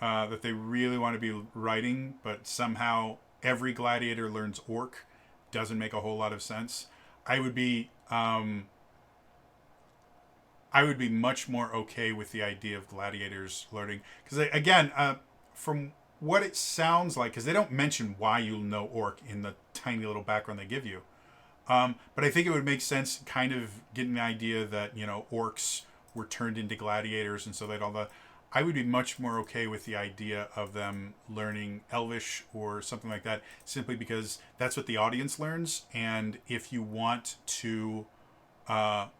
that they really want to be writing, but somehow every gladiator learns orc. Doesn't make a whole lot of sense. I would be much more okay with the idea of gladiators learning, because again, from what it sounds like, because they don't mention why you'll know orc in the tiny little background they give you. But I think it would make sense, kind of getting the idea that, orcs were turned into gladiators, and so they'd all the. I would be much more okay with the idea of them learning Elvish or something like that, simply because that's what the audience learns. And if you want to get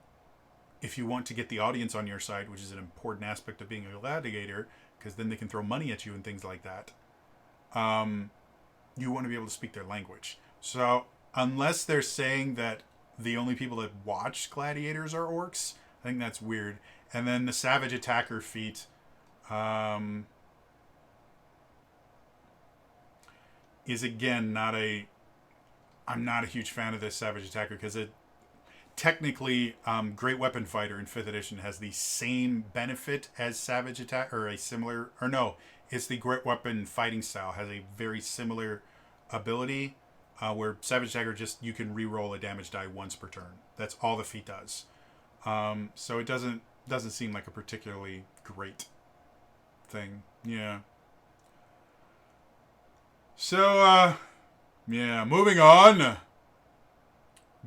the audience on your side, which is an important aspect of being a gladiator, because then they can throw money at you and things like that, you want to be able to speak their language. So unless they're saying that the only people that watch gladiators are orcs, I think that's weird. And then the savage attacker feat. Is again I'm not a huge fan of this savage attacker, because it technically great weapon fighter in 5th edition has the same benefit as savage attack, or a similar, or no, it's the great weapon fighting style has a very similar ability, where savage attacker just, you can re-roll a damage die once per turn. That's all the feat does. So it doesn't seem like a particularly great thing. Yeah. So, moving on.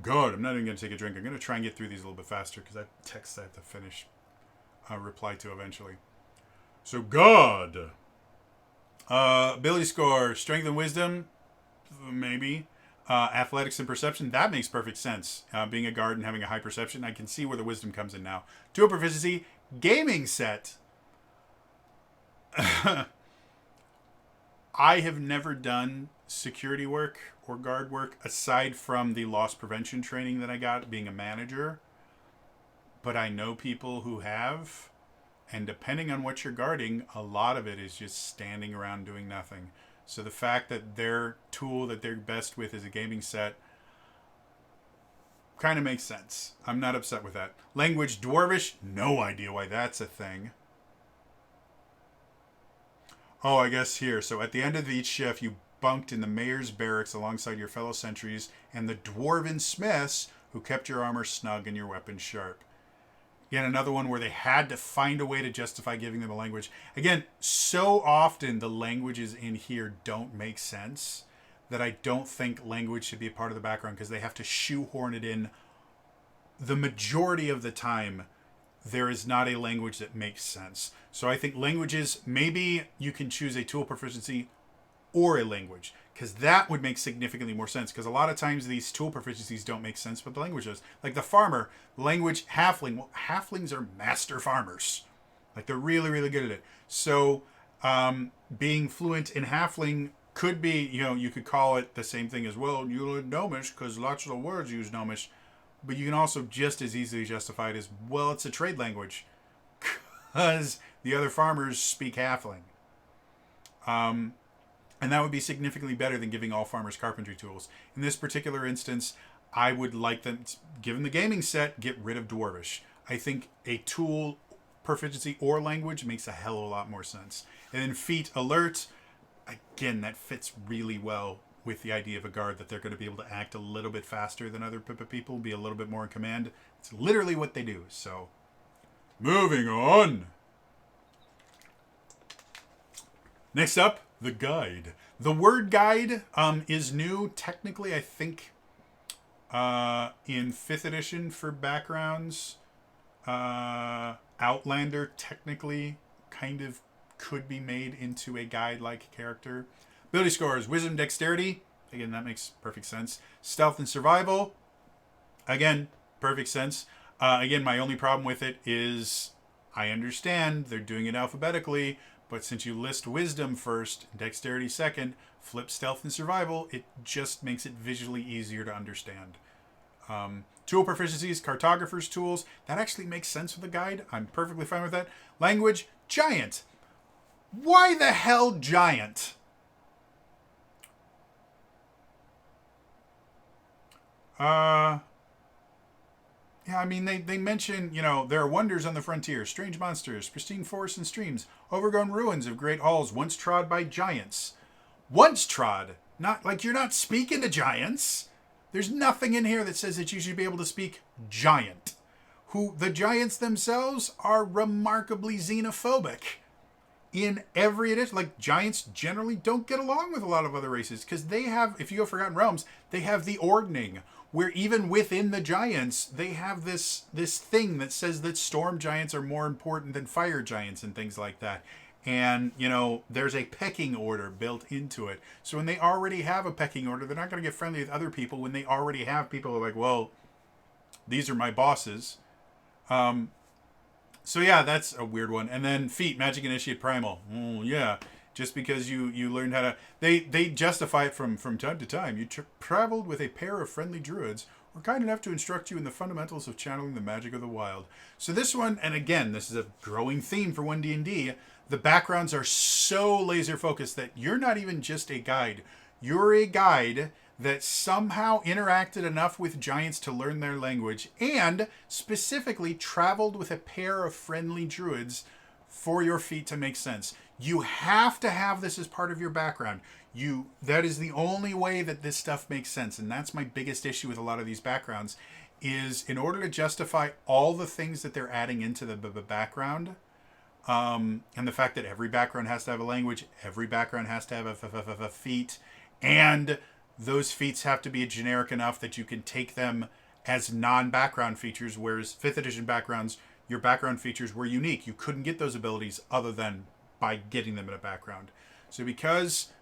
Good. I'm not even going to take a drink. I'm going to try and get through these a little bit faster, because I have texts I have to finish, reply to eventually. So God. Ability score, strength and wisdom, maybe. Athletics and perception, that makes perfect sense. Being a guard and having a high perception, I can see where the wisdom comes in now. Tool proficiency, gaming set. I have never done security work or guard work aside from the loss prevention training that I got being a manager. But I know people who have, and depending on what you're guarding, a lot of it is just standing around doing nothing. So the fact that their tool that they're best with is a gaming set kind of makes sense. I'm not upset with that. Language Dwarvish, no idea why that's a thing. Oh, I guess here. So at the end of each shift, you bunked in the mayor's barracks alongside your fellow sentries and the dwarven smiths who kept your armor snug and your weapons sharp. Again, another one where they had to find a way to justify giving them a language. Again, so often the languages in here don't make sense that I don't think language should be a part of the background because they have to shoehorn it in. The majority of the time, there is not a language that makes sense. So I think languages, maybe you can choose a tool proficiency or a language, because that would make significantly more sense, because a lot of times these tool proficiencies don't make sense, but the language does. Like the farmer, language, halfling. Well, halflings are master farmers. Like they're really, really good at it. So being fluent in halfling could be, you could call it the same thing as, well, you learn Gnomish, because lots of the words use Gnomish. But you can also just as easily justify it as, well, it's a trade language, because the other farmers speak halfling. And that would be significantly better than giving all farmers carpentry tools. In this particular instance, I would like them, given the gaming set, get rid of Dwarvish. I think a tool proficiency or language makes a hell of a lot more sense. And then feat alert, again, that fits really well with the idea of a guard, that they're going to be able to act a little bit faster than other people, be a little bit more in command. It's literally what they do. So, moving on. Next up, the guide. The word guide is new, technically, I think, in 5th edition for backgrounds. Outlander technically kind of could be made into a guide-like character. Ability scores, wisdom, dexterity. Again, that makes perfect sense. Stealth and survival. Again, perfect sense. Again, my only problem with it is I understand they're doing it alphabetically, but since you list wisdom first, dexterity second, flip stealth and survival, it just makes it visually easier to understand. Tool proficiencies, cartographer's tools. That actually makes sense with a guide. I'm perfectly fine with that. Language, giant. Why the hell giant? Yeah, I mean, they mention, there are wonders on the frontier, strange monsters, pristine forests and streams, overgrown ruins of great halls once trod by giants. Once trod. Not like you're not speaking to giants. There's nothing in here that says that you should be able to speak giant. Who the giants themselves are remarkably xenophobic. In every edition, like giants generally don't get along with a lot of other races because they have, if you go Forgotten Realms, they have the Ordning, where even within the giants, they have this thing that says that storm giants are more important than fire giants and things like that. And, there's a pecking order built into it. So when they already have a pecking order, they're not going to get friendly with other people when they already have people who are like, well, these are my bosses. So yeah, that's a weird one. And then feat, magic initiate primal. Yeah. Just because you learned how to... They justify it from time to time. You traveled with a pair of friendly druids who were kind enough to instruct you in the fundamentals of channeling the magic of the wild. So this one, and again, this is a growing theme for 1D&D, the backgrounds are so laser focused that you're not even just a guide. You're a guide that somehow interacted enough with giants to learn their language and specifically traveled with a pair of friendly druids for your feat to make sense. You have to have this as part of your background. That is the only way that this stuff makes sense. And that's my biggest issue with a lot of these backgrounds is in order to justify all the things that they're adding into the background, and the fact that every background has to have a language, every background has to have a feat, and those feats have to be generic enough that you can take them as non-background features, whereas 5th edition backgrounds, your background features were unique. You couldn't get those abilities other than by getting them in a background. So because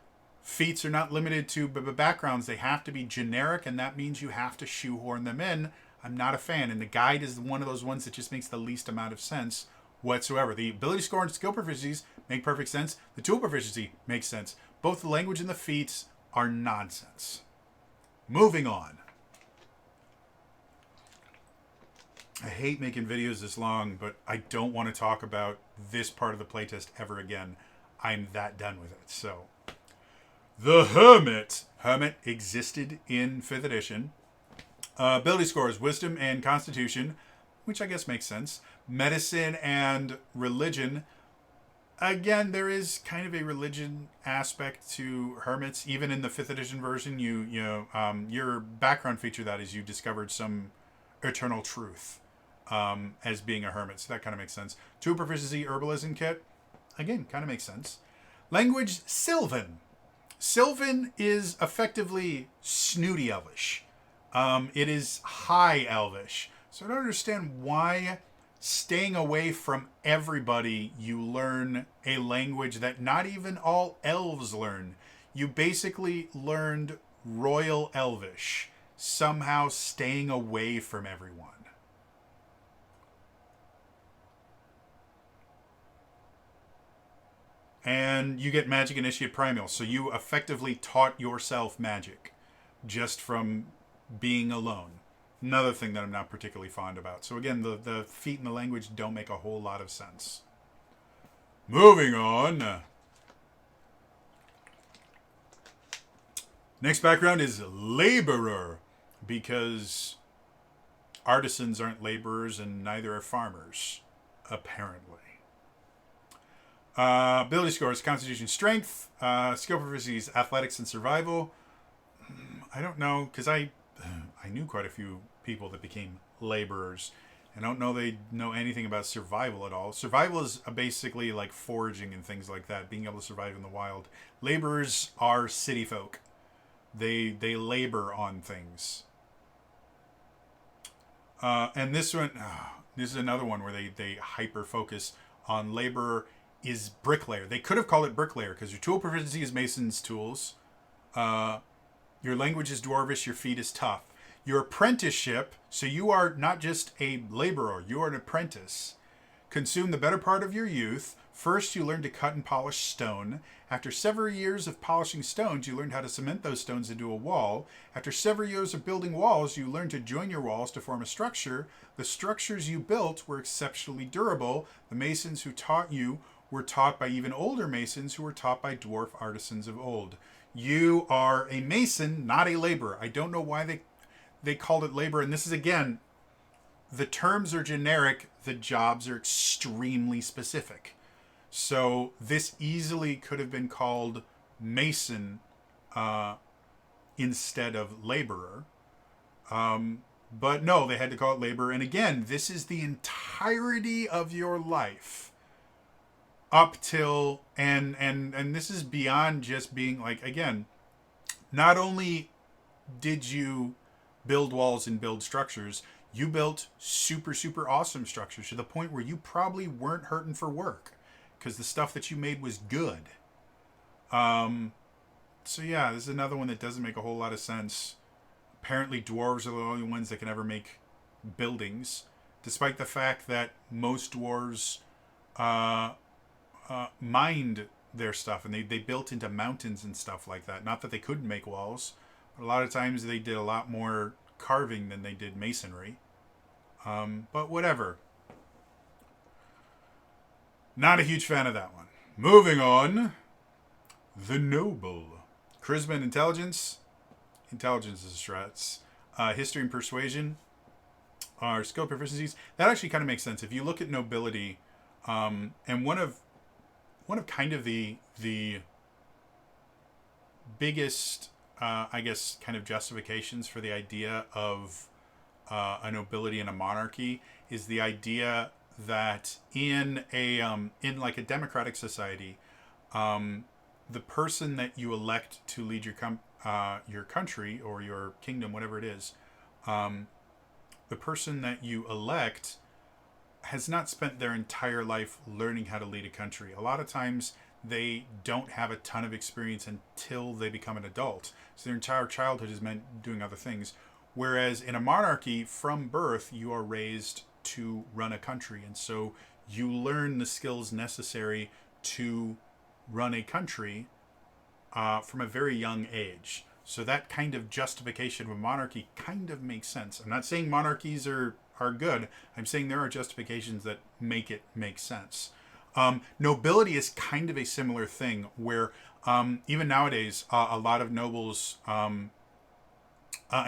feats are not limited to backgrounds, they have to be generic, and that means you have to shoehorn them in. I'm not a fan, and the guide is one of those ones that just makes the least amount of sense whatsoever. The ability score and skill proficiencies make perfect sense. The tool proficiency makes sense. Both the language and the feats are nonsense. Moving on. I hate making videos this long, but I don't want to talk about this part of the playtest ever again. I'm that done with it. So, the Hermit. Hermit existed in 5th edition. Ability scores, Wisdom and Constitution, which I guess makes sense. Medicine and Religion. Again, there is kind of a religion aspect to Hermits. Even in the 5th edition version, your background feature that is you discovered some eternal truth as being a hermit. So that kind of makes sense. 2 proficiency herbalism kit. Again, kind of makes sense. Language, Sylvan. Sylvan is effectively snooty elvish. It is high elvish. So I don't understand why staying away from everybody you learn a language that not even all elves learn. You basically learned Royal Elvish, somehow staying away from everyone. And you get Magic Initiate Primal, so you effectively taught yourself magic just from being alone. Another thing that I'm not particularly fond about. So again, the feat and the language don't make a whole lot of sense. Moving on. Next background is Laborer, because artisans aren't laborers and neither are farmers, apparently. Ability scores, Constitution, Strength, skill proficiencies, Athletics, and Survival. I don't know, because I knew quite a few people that became laborers. I don't know they know anything about survival at all. Survival is basically like foraging and things like that, being able to survive in the wild. Laborers are city folk. They labor on things. And this one, this is another one where they hyper focus on laborer is bricklayer. They could have called it bricklayer because your tool proficiency is mason's tools. Your language is dwarvish. Your feat is tough. Your apprenticeship, so you are not just a laborer, you are an apprentice. Consume the better part of your youth. First, you learn to cut and polish stone. After several years of polishing stones, you learned how to cement those stones into a wall. After several years of building walls, you learned to join your walls to form a structure. The structures you built were exceptionally durable. The masons who taught you were taught by even older masons who were taught by dwarf artisans of old. You are a mason, not a laborer. I don't know why they called it labor. And this is, again, the terms are generic. The jobs are extremely specific. So this easily could have been called mason instead of laborer. But no, they had to call it labor. And again, this is the entirety of your life up till, and this is beyond just being like, again, not only did you build walls and build structures, you built super, super awesome structures to the point where you probably weren't hurting for work because the stuff that you made was good. So yeah, this is another one that doesn't make a whole lot of sense. Apparently dwarves are the only ones that can ever make buildings, despite the fact that most dwarves mined their stuff and they built into mountains and stuff like that. Not that they couldn't make walls, but a lot of times they did a lot more carving than they did masonry. But whatever. Not a huge fan of that one. Moving on. The Noble. Charisma and Intelligence. Intelligence is strats. History and Persuasion are skill proficiencies. That actually kind of makes sense. If you look at nobility, and one of kind of the biggest, I guess, kind of justifications for the idea of a nobility and a monarchy is the idea that in like a democratic society, the person that you elect to lead your country or your kingdom, whatever it is, the person that you elect has not spent their entire life learning how to lead a country. A lot of times they don't have a ton of experience until they become an adult. So their entire childhood is meant doing other things. Whereas in a monarchy, from birth, you are raised to run a country. And so you learn the skills necessary to run a country from a very young age. So that kind of justification of a monarchy kind of makes sense. I'm not saying monarchies are good. I'm saying there are justifications that make it make sense. Nobility is kind of a similar thing where even nowadays, a lot of nobles, and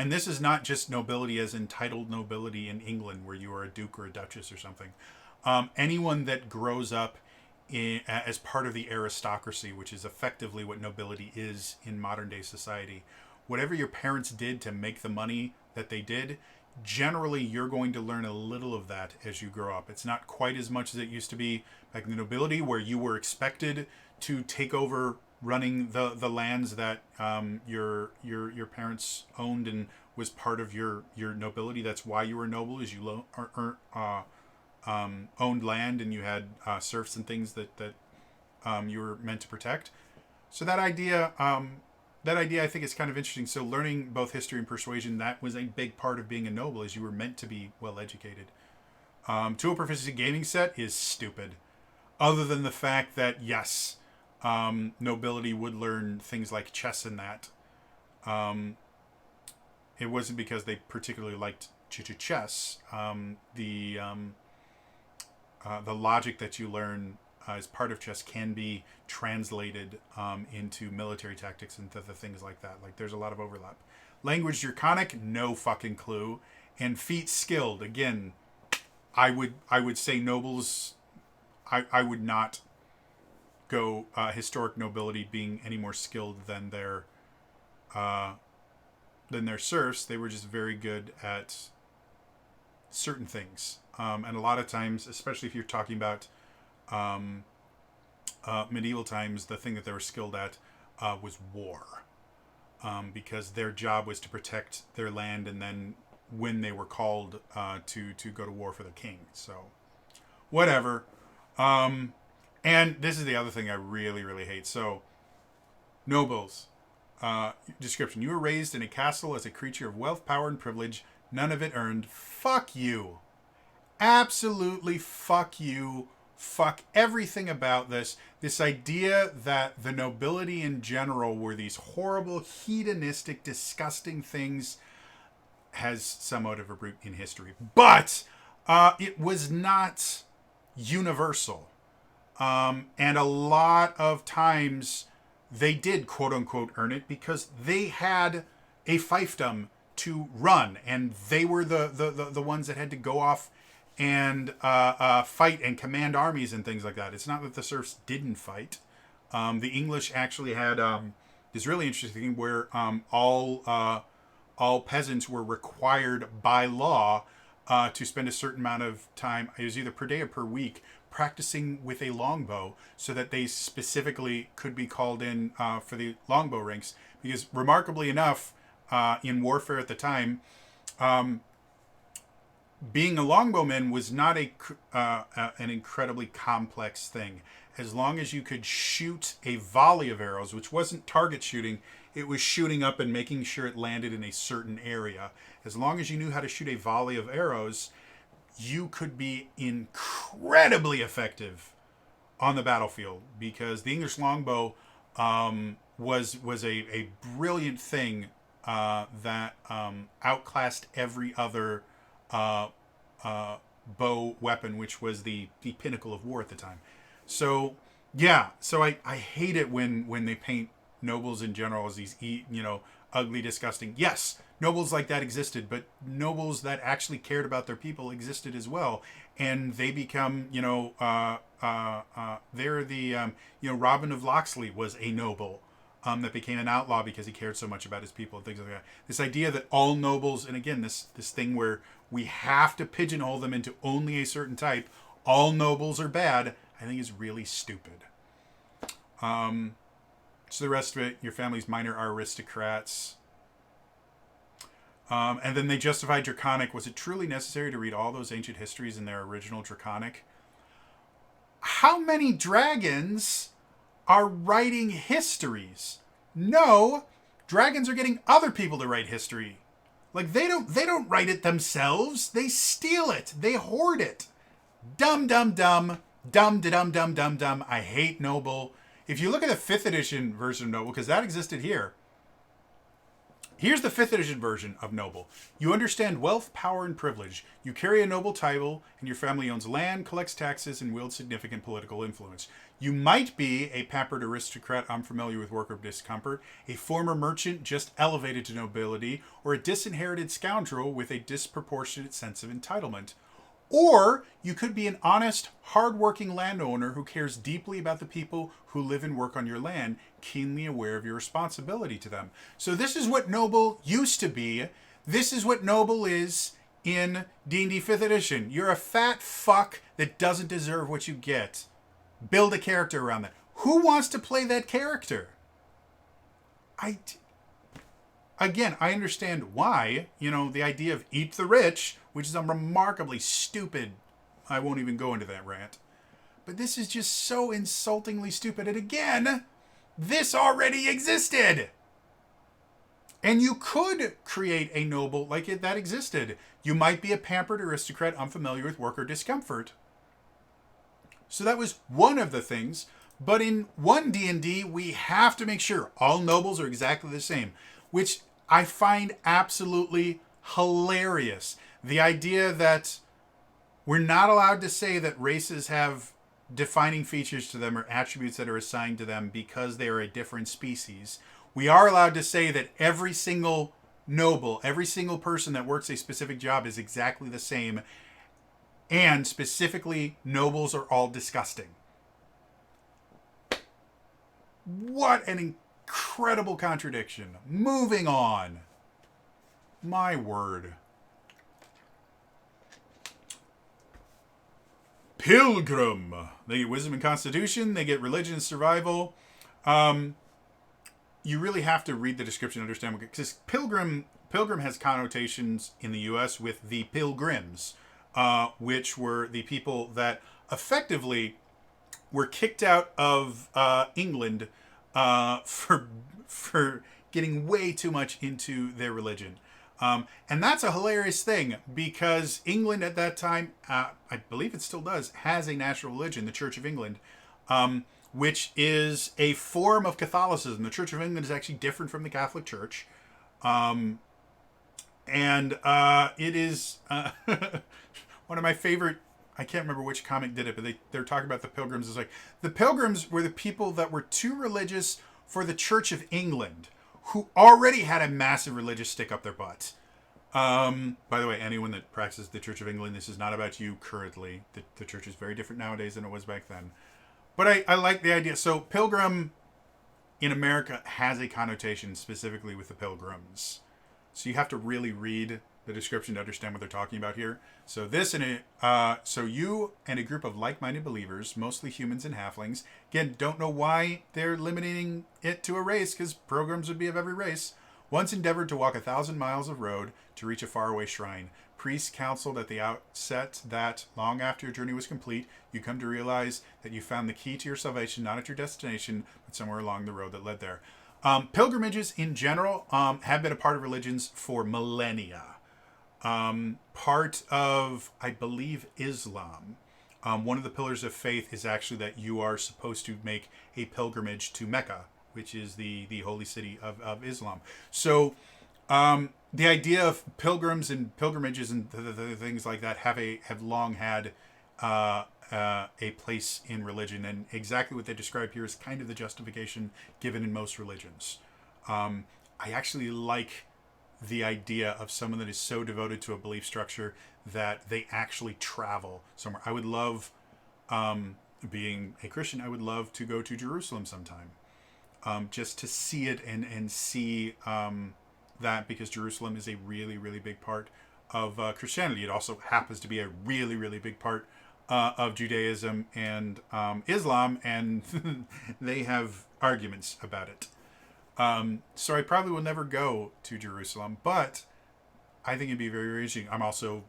this is not just nobility as entitled nobility in England where you are a duke or a duchess or something. Anyone that grows up as part of the aristocracy, which is effectively what nobility is in modern day society, whatever your parents did to make the money that they did, generally you're going to learn a little of that as you grow up. It's not quite as much as it used to be back in the nobility, where you were expected to take over running the lands that your parents owned and was part of your nobility. That's why you were noble, is you owned land and you had serfs and things that you were meant to protect. So that idea I think is kind of interesting. So learning both history and persuasion, that was a big part of being a noble, is you were meant to be well educated. Tool proficiency gaming set is stupid, other than the fact that yes, nobility would learn things like chess and that. It wasn't because they particularly liked chess. The logic that you learn as part of chess can be translated into military tactics and the things like that. Like, there's a lot of overlap. Language Draconic, no fucking clue. And feat skilled, again, I would say nobles. I would not go historic nobility being any more skilled than their serfs. They were just very good at certain things. And a lot of times, especially if you're talking about medieval times, the thing that they were skilled at was war, because their job was to protect their land, and then when they were called to go to war for the king. So whatever. And this is the other thing I really, really hate. So nobles. Description. You were raised in a castle as a creature of wealth, power, and privilege, none of it earned. Fuck you. Absolutely fuck you. Fuck everything about this. This idea that the nobility in general were these horrible, hedonistic, disgusting things has somewhat of a root in history. But it was not universal. And a lot of times they did, quote unquote, earn it because they had a fiefdom to run, and they were the ones that had to go off and fight and command armies and things like that. It's not that the serfs didn't fight. The English actually had this really interesting thing where all peasants were required by law to spend a certain amount of time, it was either per day or per week, practicing with a longbow, so that they specifically could be called in for the longbow ranks. Because remarkably enough, in warfare at the time, being a longbowman was not an incredibly complex thing. As long as you could shoot a volley of arrows, which wasn't target shooting, it was shooting up and making sure it landed in a certain area. As long as you knew how to shoot a volley of arrows, you could be incredibly effective on the battlefield, because the English longbow was a brilliant thing that outclassed every other bow weapon, which was the pinnacle of war at the time. So yeah, so I hate it when they paint nobles in general as these ugly, disgusting. Yes, nobles like that existed, but nobles that actually cared about their people existed as well, and they become they're the Robin of Locksley was a noble that became an outlaw because he cared so much about his people and things like that. This idea that all nobles, and again this thing where we have to pigeonhole them into only a certain type, all nobles are bad, I think is really stupid. So the rest of it, your family's minor aristocrats. And then they justified Draconic. Was it truly necessary to read all those ancient histories in their original Draconic? How many dragons are writing histories? No, dragons are getting other people to write history. Like they don't write it themselves. They steal it. They hoard it. Dumb, dumb, dumb. Dumb, dum, dum, dum, dum. I hate Noble. If you look at the 5th edition version of Noble, because that existed here, here's the 5th edition version of Noble. You understand wealth, power, and privilege. You carry a noble title, and your family owns land, collects taxes, and wields significant political influence. You might be a pampered aristocrat unfamiliar with work or discomfort, a former merchant just elevated to nobility, or a disinherited scoundrel with a disproportionate sense of entitlement. Or you could be an honest, hard-working landowner who cares deeply about the people who live and work on your land, keenly aware of your responsibility to them. So this is what Noble used to be. This is what Noble is in D&D 5th edition. You're a fat fuck that doesn't deserve what you get. Build a character around that. Who wants to play that character? Again, I understand why, the idea of eat the rich, which is a remarkably stupid, I won't even go into that rant. But this is just so insultingly stupid. And again, this already existed. And you could create a noble like it that existed. You might be a pampered aristocrat unfamiliar with work or discomfort. So that was one of the things. But in one D&D, we have to make sure all nobles are exactly the same, which I find absolutely hilarious. The idea that we're not allowed to say that races have defining features to them or attributes that are assigned to them because they are a different species. We are allowed to say that every single noble, every single person that works a specific job is exactly the same. And specifically, nobles are all disgusting. What an incredible contradiction. Moving on. My word. Pilgrim. They get wisdom and constitution. They get religion and survival. You really have to read the description to understand what, because Pilgrim has connotations in the U.S. with the Pilgrims, which were the people that effectively were kicked out of England for getting way too much into their religion. And that's a hilarious thing because England at that time, I believe it still does, has a national religion, the Church of England, which is a form of Catholicism. The Church of England is actually different from the Catholic Church. And it is one of my favorite, I can't remember which comic did it, but they're talking about the Pilgrims. It's like, the Pilgrims were the people that were too religious for the Church of England, who already had a massive religious stick up their butt. By the way, anyone that practices the Church of England, this is not about you currently. The church is very different nowadays than it was back then. But I like the idea. So Pilgrim in America has a connotation specifically with the Pilgrims. So you have to really read the description to understand what they're talking about here. So so you and a group of like-minded believers, mostly humans and halflings, again, don't know why they're limiting it to a race, because pilgrims would be of every race, once endeavored to walk 1,000 miles of road to reach a faraway shrine. Priests counseled at the outset that, long after your journey was complete, you come to realize that you found the key to your salvation not at your destination, but somewhere along the road that led there. Pilgrimages in general have been a part of religions for millennia. Part of, I believe, Islam. One of the pillars of faith is actually that you are supposed to make a pilgrimage to Mecca, which is the holy city of Islam. So the idea of pilgrims and pilgrimages and the things like that have long had a place in religion, and exactly what they describe here is kind of the justification given in most religions. I actually like the idea of someone that is so devoted to a belief structure that they actually travel somewhere. I would love, being a Christian, I would love to go to Jerusalem sometime, just to see it and see that, because Jerusalem is a really, really big part of Christianity. It also happens to be a really, really big part of Judaism and Islam, and they have arguments about it. So I probably will never go to Jerusalem, but I think it'd be very, very interesting. I'm also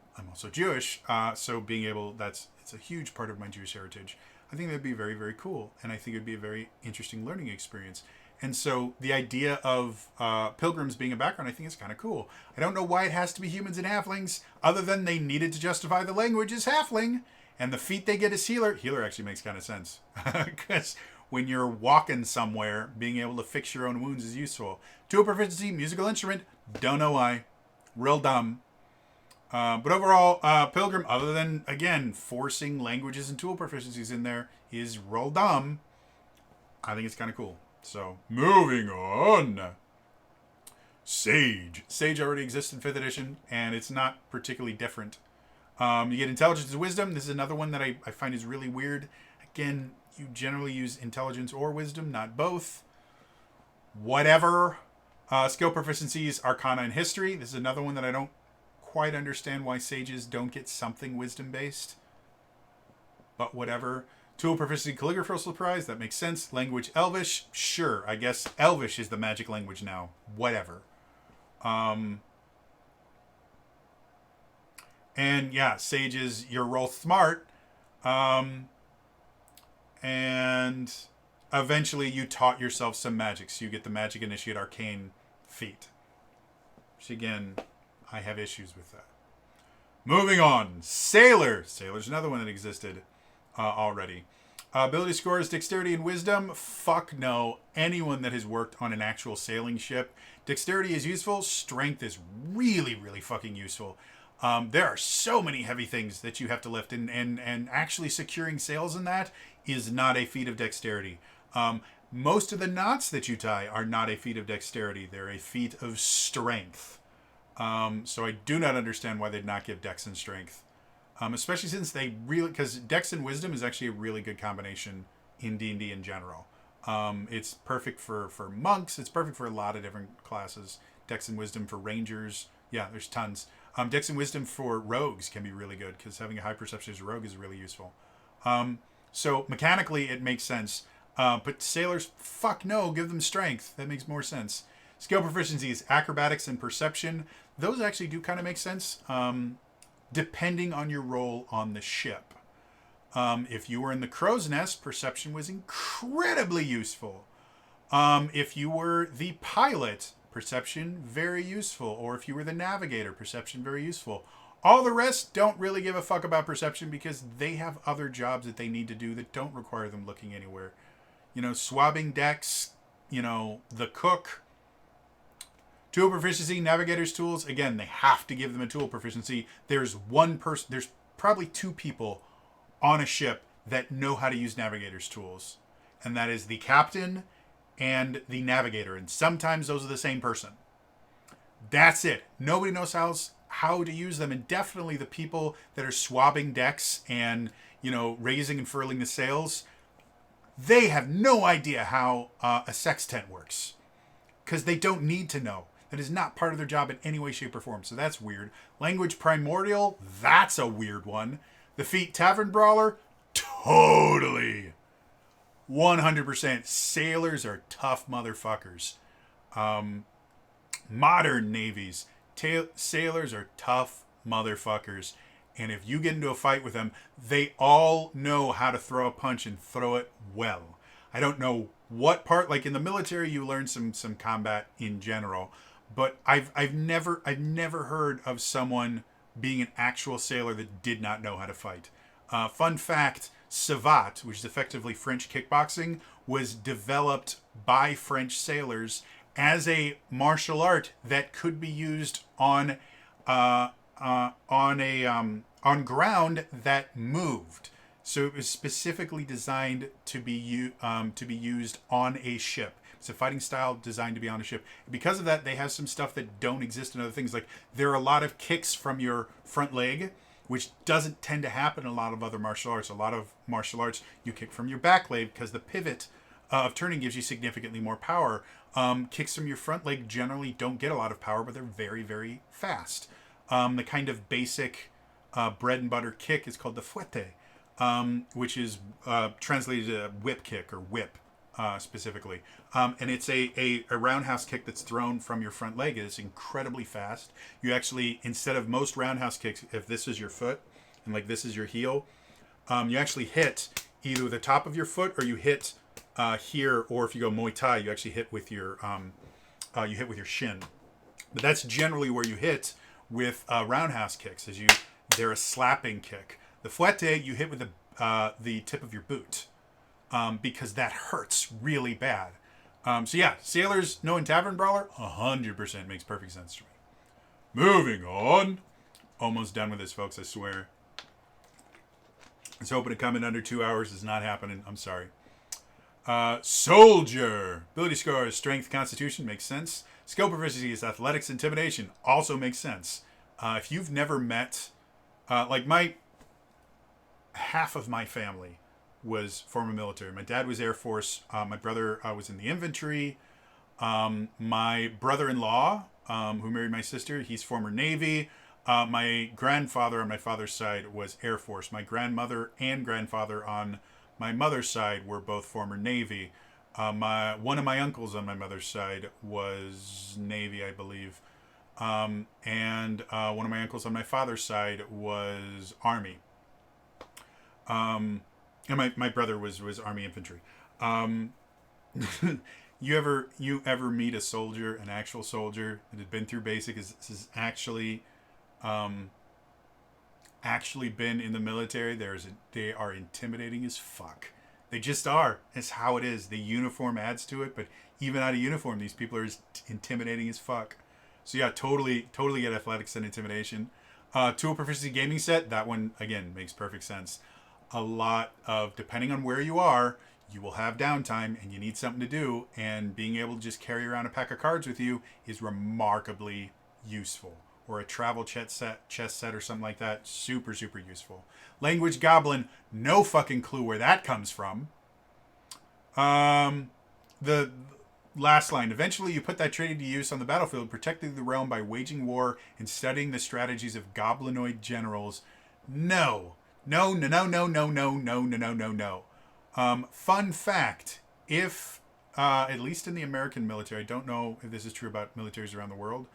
Jewish, so being able it's a huge part of my Jewish heritage. I think that'd be very, very cool, and I think it'd be a very interesting learning experience. And so the idea of pilgrims being a background, I think is kind of cool. I don't know why it has to be humans and halflings, other than they needed to justify the language as halfling, and the feat they get is healer. Healer actually makes kind of sense because when you're walking somewhere, being able to fix your own wounds is useful. Tool proficiency, musical instrument, don't know why. Real dumb. But overall, Pilgrim, other than, again, forcing languages and tool proficiencies in there, is real dumb. I think it's kind of cool. So, moving on. Sage. Sage already exists in 5th edition, and it's not particularly different. You get intelligence and wisdom. This is another one that I find is really weird. Again, you generally use intelligence or wisdom, not both. Whatever. Skill proficiencies, arcana and history. This is another one that I don't quite understand why sages don't get something wisdom based. But whatever. Tool proficiency, calligrapher surprise. That makes sense. Language, elvish. Sure, I guess elvish is the magic language now. Whatever. And yeah, sages, you're real smart. And eventually you taught yourself some magic. So you get the magic initiate arcane feat. Which again, I have issues with that. Moving on. Sailor. Sailor's another one that existed already. Ability scores, dexterity and wisdom. Fuck no. Anyone that has worked on an actual sailing ship. Dexterity is useful. Strength is really, really fucking useful. There are so many heavy things that you have to lift, and actually securing sails in that is not a feat of dexterity. Most of the knots that you tie are not a feat of dexterity. They're a feat of strength. So I do not understand why they'd not give dex and strength. Especially since they really... Because dex and wisdom is actually a really good combination in D&D in general. It's perfect for monks. It's perfect for a lot of different classes. Dex and wisdom for rangers. Yeah, there's tons. Dex and wisdom for rogues can be really good because having a high perception as a rogue is really useful. So mechanically, it makes sense. But sailors, fuck no, give them strength. That makes more sense. Skill proficiencies, acrobatics and perception. Those actually do kind of make sense, depending on your role on the ship. If you were in the crow's nest, perception was incredibly useful. If you were the pilot, perception, very useful. Or if you were the navigator, perception, very useful. All the rest don't really give a fuck about perception because they have other jobs that they need to do that don't require them looking anywhere. Swabbing decks, the cook. Tool proficiency, navigator's tools. Again, they have to give them a tool proficiency. There's probably 2 people on a ship that know how to use navigator's tools. And that is the captain and the navigator. And sometimes those are the same person. That's it. Nobody knows how to use them. And definitely the people that are swabbing decks and, raising and furling the sails, they have no idea how a sextant works. Because they don't need to know. That is not part of their job in any way, shape, or form. So that's weird. Language primordial, that's a weird one. The feat tavern brawler, totally. 100%. Sailors are tough motherfuckers. Modern navies, sailors are tough motherfuckers. And if you get into a fight with them, they all know how to throw a punch and throw it well. I don't know what part, like in the military, you learn some combat in general. But I've never heard of someone being an actual sailor that did not know how to fight. Fun fact, savate, which is effectively French kickboxing, was developed by French sailors as a martial art that could be used on ground that moved. So it was specifically designed to be used on a ship. It's a fighting style designed to be on a ship. Because of that, they have some stuff that don't exist in other things. Like there are a lot of kicks from your front leg, which doesn't tend to happen in a lot of other martial arts. A lot of martial arts, you kick from your back leg because the pivot of turning gives you significantly more power. Kicks from your front leg generally don't get a lot of power, but they're very, very fast. The kind of basic bread and butter kick is called the fouette, which is translated to whip kick or whip. specifically. And it's a roundhouse kick that's thrown from your front leg. It's incredibly fast. You actually, instead of most roundhouse kicks, if this is your foot and like this is your heel, you actually hit either the top of your foot or you hit here, or if you go Muay Thai, you actually hit with your shin. But that's generally where you hit with roundhouse kicks. They're a slapping kick. The fouette you hit with the tip of your boot, because that hurts really bad. So yeah, Sailors No in Tavern Brawler 100% makes perfect sense to me. Moving on. Almost done with this, folks, I swear. I was hoping to come in under 2 hours. It's not happening. I'm sorry. Soldier. Ability score is Strength, Constitution. Makes sense. Skill proficiency is Athletics, Intimidation. Also makes sense. If you've never met... half of my family was former military. My dad was Air Force. My brother was in the infantry. My brother-in-law, who married my sister, he's former Navy. My grandfather on my father's side was Air Force. My grandmother and grandfather on my mother's side were both former Navy. One of my uncles on my mother's side was Navy, I believe. And one of my uncles on my father's side was Army. And my brother was Army infantry. You ever meet a soldier, an actual soldier that had been through basic, is actually been in the military? They are intimidating as fuck. They just are. It's how it is. The uniform adds to it, but even out of uniform, these people are intimidating as fuck. So yeah, totally get athletics and intimidation. Tool proficiency gaming set. That one again makes perfect sense. A lot of, depending on where you are, you will have downtime and you need something to do, and being able to just carry around a pack of cards with you is remarkably useful. Or a travel chess set or something like that. Super, super useful. Language Goblin, no fucking clue where that comes from. The last line. Eventually you put that trait into use on the battlefield, protecting the realm by waging war and studying the strategies of goblinoid generals. No. Fun fact, if, at least in the American military, I don't know if this is true about militaries around the world,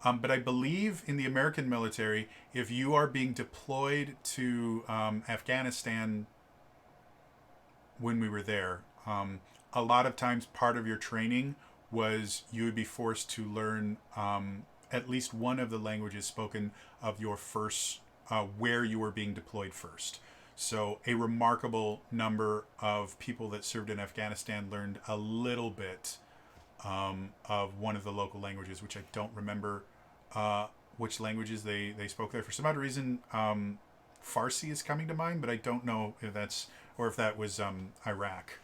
but I believe in the American military, if you are being deployed to Afghanistan when we were there, a lot of times part of your training was you would be forced to learn at least one of the languages spoken of your first, where you were being deployed first. So a remarkable number of people that served in Afghanistan learned a little bit of one of the local languages, which I don't remember which languages they spoke there. For some odd reason, Farsi is coming to mind, but I don't know if that was Iraq.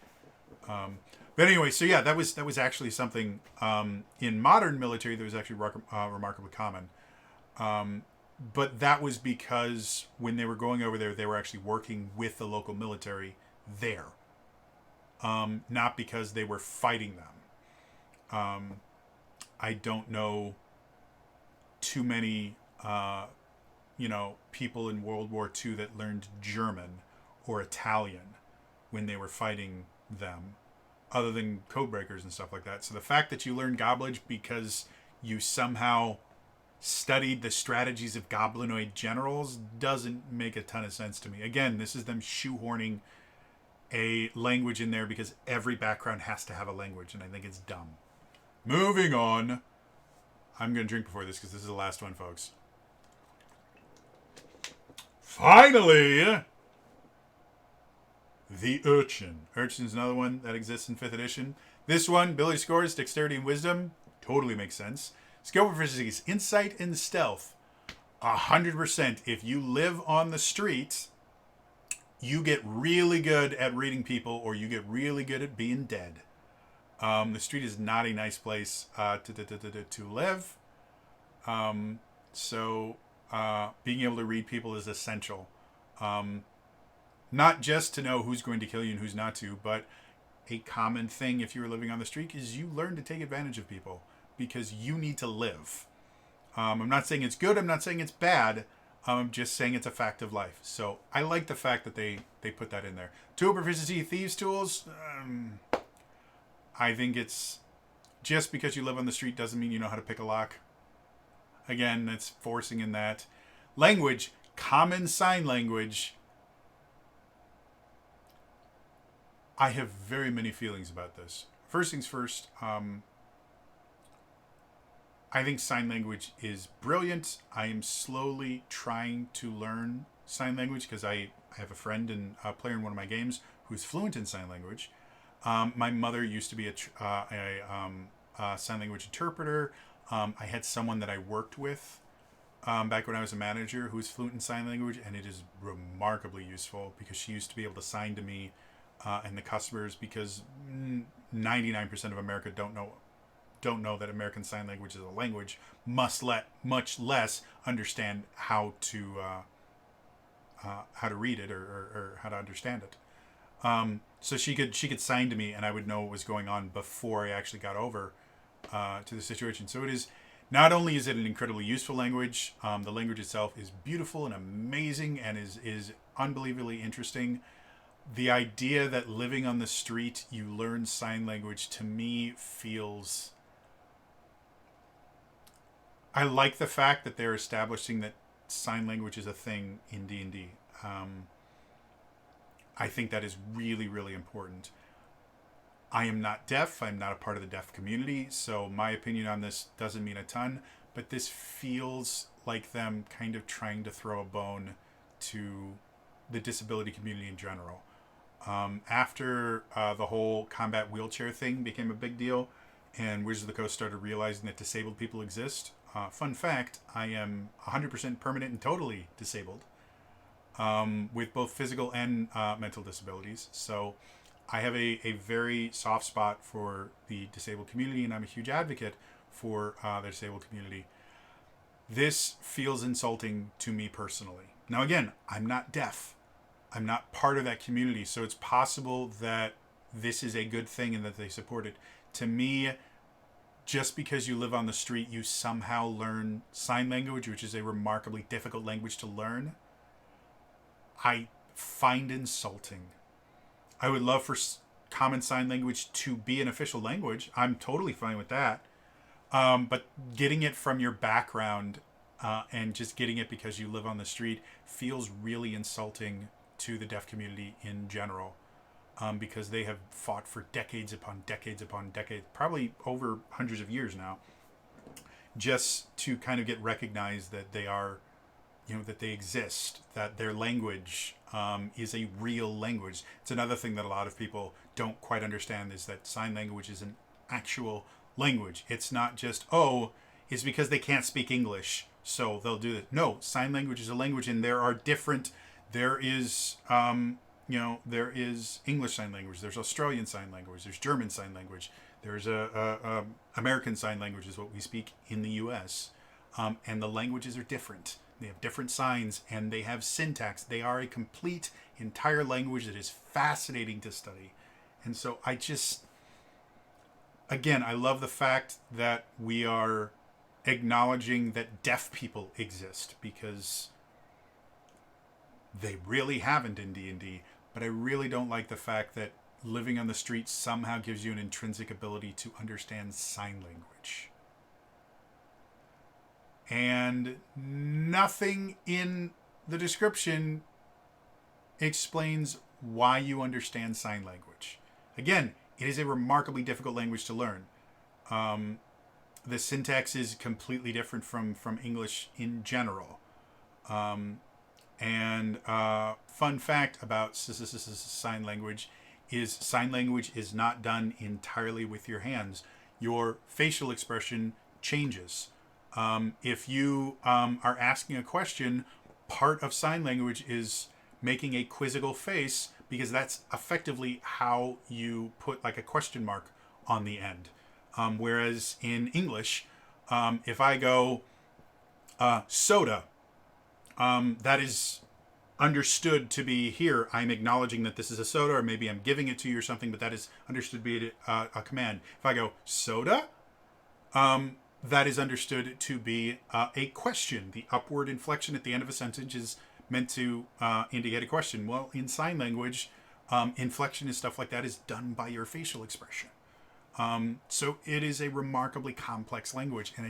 But anyway, so yeah, that was actually something in modern military that was actually remarkably common. But that was because when they were going over there, they were actually working with the local military there, not because they were fighting them. I don't know too many, people in World War II that learned German or Italian when they were fighting them, other than codebreakers and stuff like that. So the fact that you learned Gobblage because you somehow studied the strategies of goblinoid generals doesn't make a ton of sense to me. Again, this is them shoehorning a language in there because every background has to have a language, and I think it's dumb. Moving on. I'm going to drink before this because this is the last one, folks. Finally! The Urchin. Urchin's another one that exists in 5th edition. This one, ability scores, dexterity and wisdom. Totally makes sense. Skill proficiency is insight and stealth. 100%. If you live on the street, you get really good at reading people, or you get really good at being dead. The street is not a nice place to live. So being able to read people is essential. Not just to know who's going to kill you and who's not to, but a common thing if you were living on the street is you learn to take advantage of people because you need to live. I'm not saying it's good. I'm not saying it's bad. I'm just saying it's a fact of life. So I like the fact that they put that in there. Tool proficiency, thieves tools. I think it's just because you live on the street doesn't mean you know how to pick a lock. Again, that's forcing in that. Language, common sign language. I have very many feelings about this. First things first, I think sign language is brilliant. I am slowly trying to learn sign language because I have a friend and a player in one of my games who's fluent in sign language. My mother used to be a sign language interpreter. I had someone that I worked with back when I was a manager who was fluent in sign language, and it is remarkably useful because she used to be able to sign to me and the customers, because 99% of America don't know that American Sign Language is a language, much less understand how to read it or how to understand it. So she could sign to me, and I would know what was going on before I actually got over to the situation. So it is, not only is it an incredibly useful language, the language itself is beautiful and amazing and is unbelievably interesting. The idea that living on the street you learn sign language, to me, feels... I like the fact that they're establishing that sign language is a thing in D&D. I think that is really, really important. I am not deaf. I'm not a part of the deaf community, so my opinion on this doesn't mean a ton, but this feels like them kind of trying to throw a bone to the disability community in general. After the whole combat wheelchair thing became a big deal, and Wizards of the Coast started realizing that disabled people exist. Fun fact, I am 100% permanent and totally disabled, with both physical and mental disabilities. So I have a very soft spot for the disabled community, and I'm a huge advocate for the disabled community. This feels insulting to me personally. Now again, I'm not deaf. I'm not part of that community, so it's possible that this is a good thing and that they support it. To me, just because you live on the street, you somehow learn sign language, which is a remarkably difficult language to learn, I find insulting. I would love for common sign language to be an official language. I'm totally fine with that. But getting it from your background and just getting it because you live on the street feels really insulting to the deaf community in general, because they have fought for decades upon decades upon decades, probably over hundreds of years now, just to kind of get recognized that they are, that they exist, that their language is a real language. It's another thing that a lot of people don't quite understand, is that sign language is an actual language. It's not just, it's because they can't speak English, so they'll do it. No, sign language is a language, and there is there is English Sign Language, there's Australian Sign Language, there's German Sign Language, there's American Sign Language is what we speak in the U.S., and the languages are different. They have different signs, and they have syntax. They are a complete, entire language that is fascinating to study. And so I love the fact that we are acknowledging that deaf people exist, because they really haven't in D&D, but I really don't like the fact that living on the street somehow gives you an intrinsic ability to understand sign language. And nothing in the description explains why you understand sign language. Again, it is a remarkably difficult language to learn. The syntax is completely different from English in general. And fun fact about sign language is not done entirely with your hands. Your facial expression changes. If you are asking a question, part of sign language is making a quizzical face, because that's effectively how you put like a question mark on the end. Whereas in English, if I go soda, that is understood to be, here I'm acknowledging that this is a soda, or maybe I'm giving it to you or something, but that is understood to be a command. If I go soda, that is understood to be a question. The upward inflection at the end of a sentence is meant to indicate a question. Well, in sign language, inflection and stuff like that is done by your facial expression. So it is a remarkably complex language, and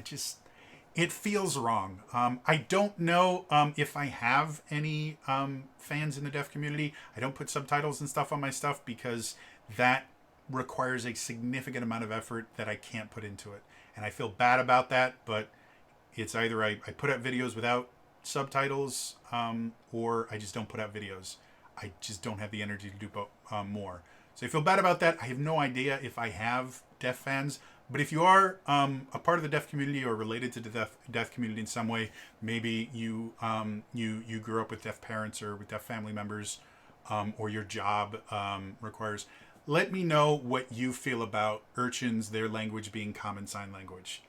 it feels wrong. I don't know if I have any fans in the deaf community. I don't put subtitles and stuff on my stuff because that requires a significant amount of effort that I can't put into it. And I feel bad about that, but it's either I put out videos without subtitles or I just don't put out videos. I just don't have the energy to do more. So I feel bad about that. I have no idea if I have deaf fans. But if you are a part of the deaf community or related to the deaf community in some way, maybe you grew up with deaf parents or with deaf family members, or your job requires. Let me know what you feel about Urchins, their language being common sign language.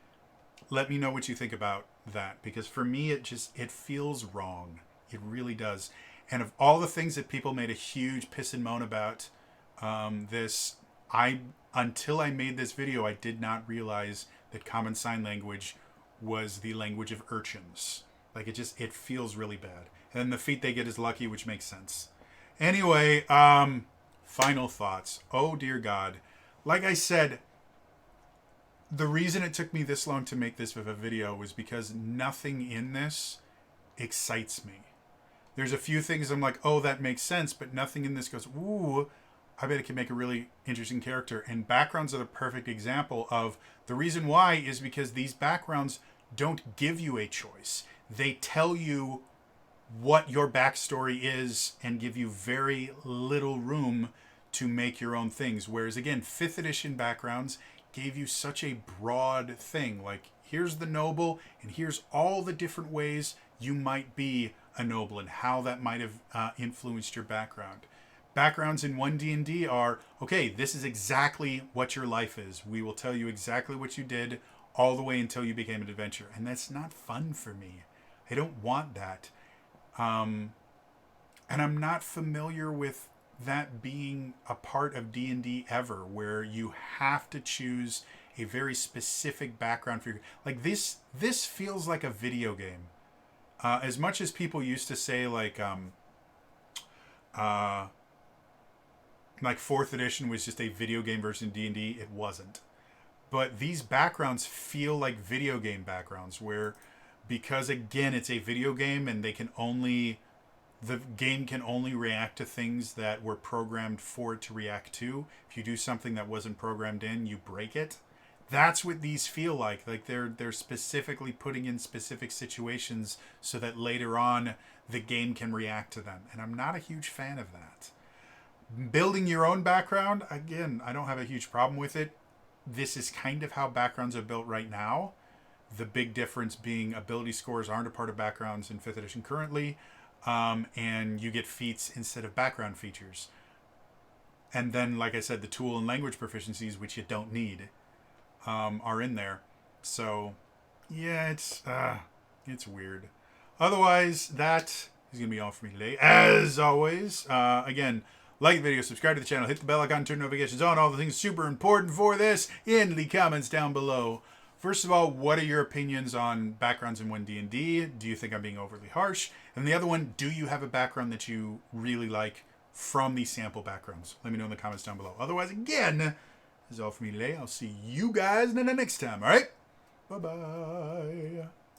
Let me know what you think about that, because for me it feels wrong. It really does. And of all the things that people made a huge piss and moan about until I made this video, I did not realize that common sign language was the language of urchins. Like it feels really bad. And then the feat they get is lucky, which makes sense. Anyway, final thoughts. Oh dear God. Like I said, the reason it took me this long to make this video was because nothing in this excites me. There's a few things I'm like, oh, that makes sense, but nothing in this goes, ooh, I bet it can make a really interesting character. And backgrounds are the perfect example of the reason why is because these backgrounds don't give you a choice. They tell you what your backstory is and give you very little room to make your own things. Whereas again, 5th edition backgrounds gave you such a broad thing. Like, here's the noble and here's all the different ways you might be a noble and how that might have influenced your background. Backgrounds in 1D&D are, okay, this is exactly what your life is. We will tell you exactly what you did all the way until you became an adventurer. And that's not fun for me. I don't want that. And I'm not familiar with that being a part of D&D ever, where you have to choose a very specific background for your... Like, this feels like a video game. As much as people used to say, like 4th edition was just a video game version of D&D, it wasn't. But these backgrounds feel like video game backgrounds, where, because again, it's a video game and the game can only react to things that were programmed for it to react to. If you do something that wasn't programmed in, you break it. That's what these feel like. Like they're specifically putting in specific situations so that later on the game can react to them. And I'm not a huge fan of that. Building your own background, again, I don't have a huge problem with it. This is kind of how backgrounds are built right now. The big difference being ability scores aren't a part of backgrounds in 5th edition currently. And you get feats instead of background features. And then, like I said, the tool and language proficiencies, which you don't need, are in there. So, yeah, it's weird. Otherwise, that is going to be all for me today. As always, again, like the video, subscribe to the channel, hit the bell icon, turn notifications on, all the things super important for this in the comments down below. First of all, what are your opinions on backgrounds in 1D&D? Do you think I'm being overly harsh? And the other one, do you have a background that you really like from these sample backgrounds? Let me know in the comments down below. Otherwise, again, this is all for me today. I'll see you guys in the next time, all right? Bye-bye.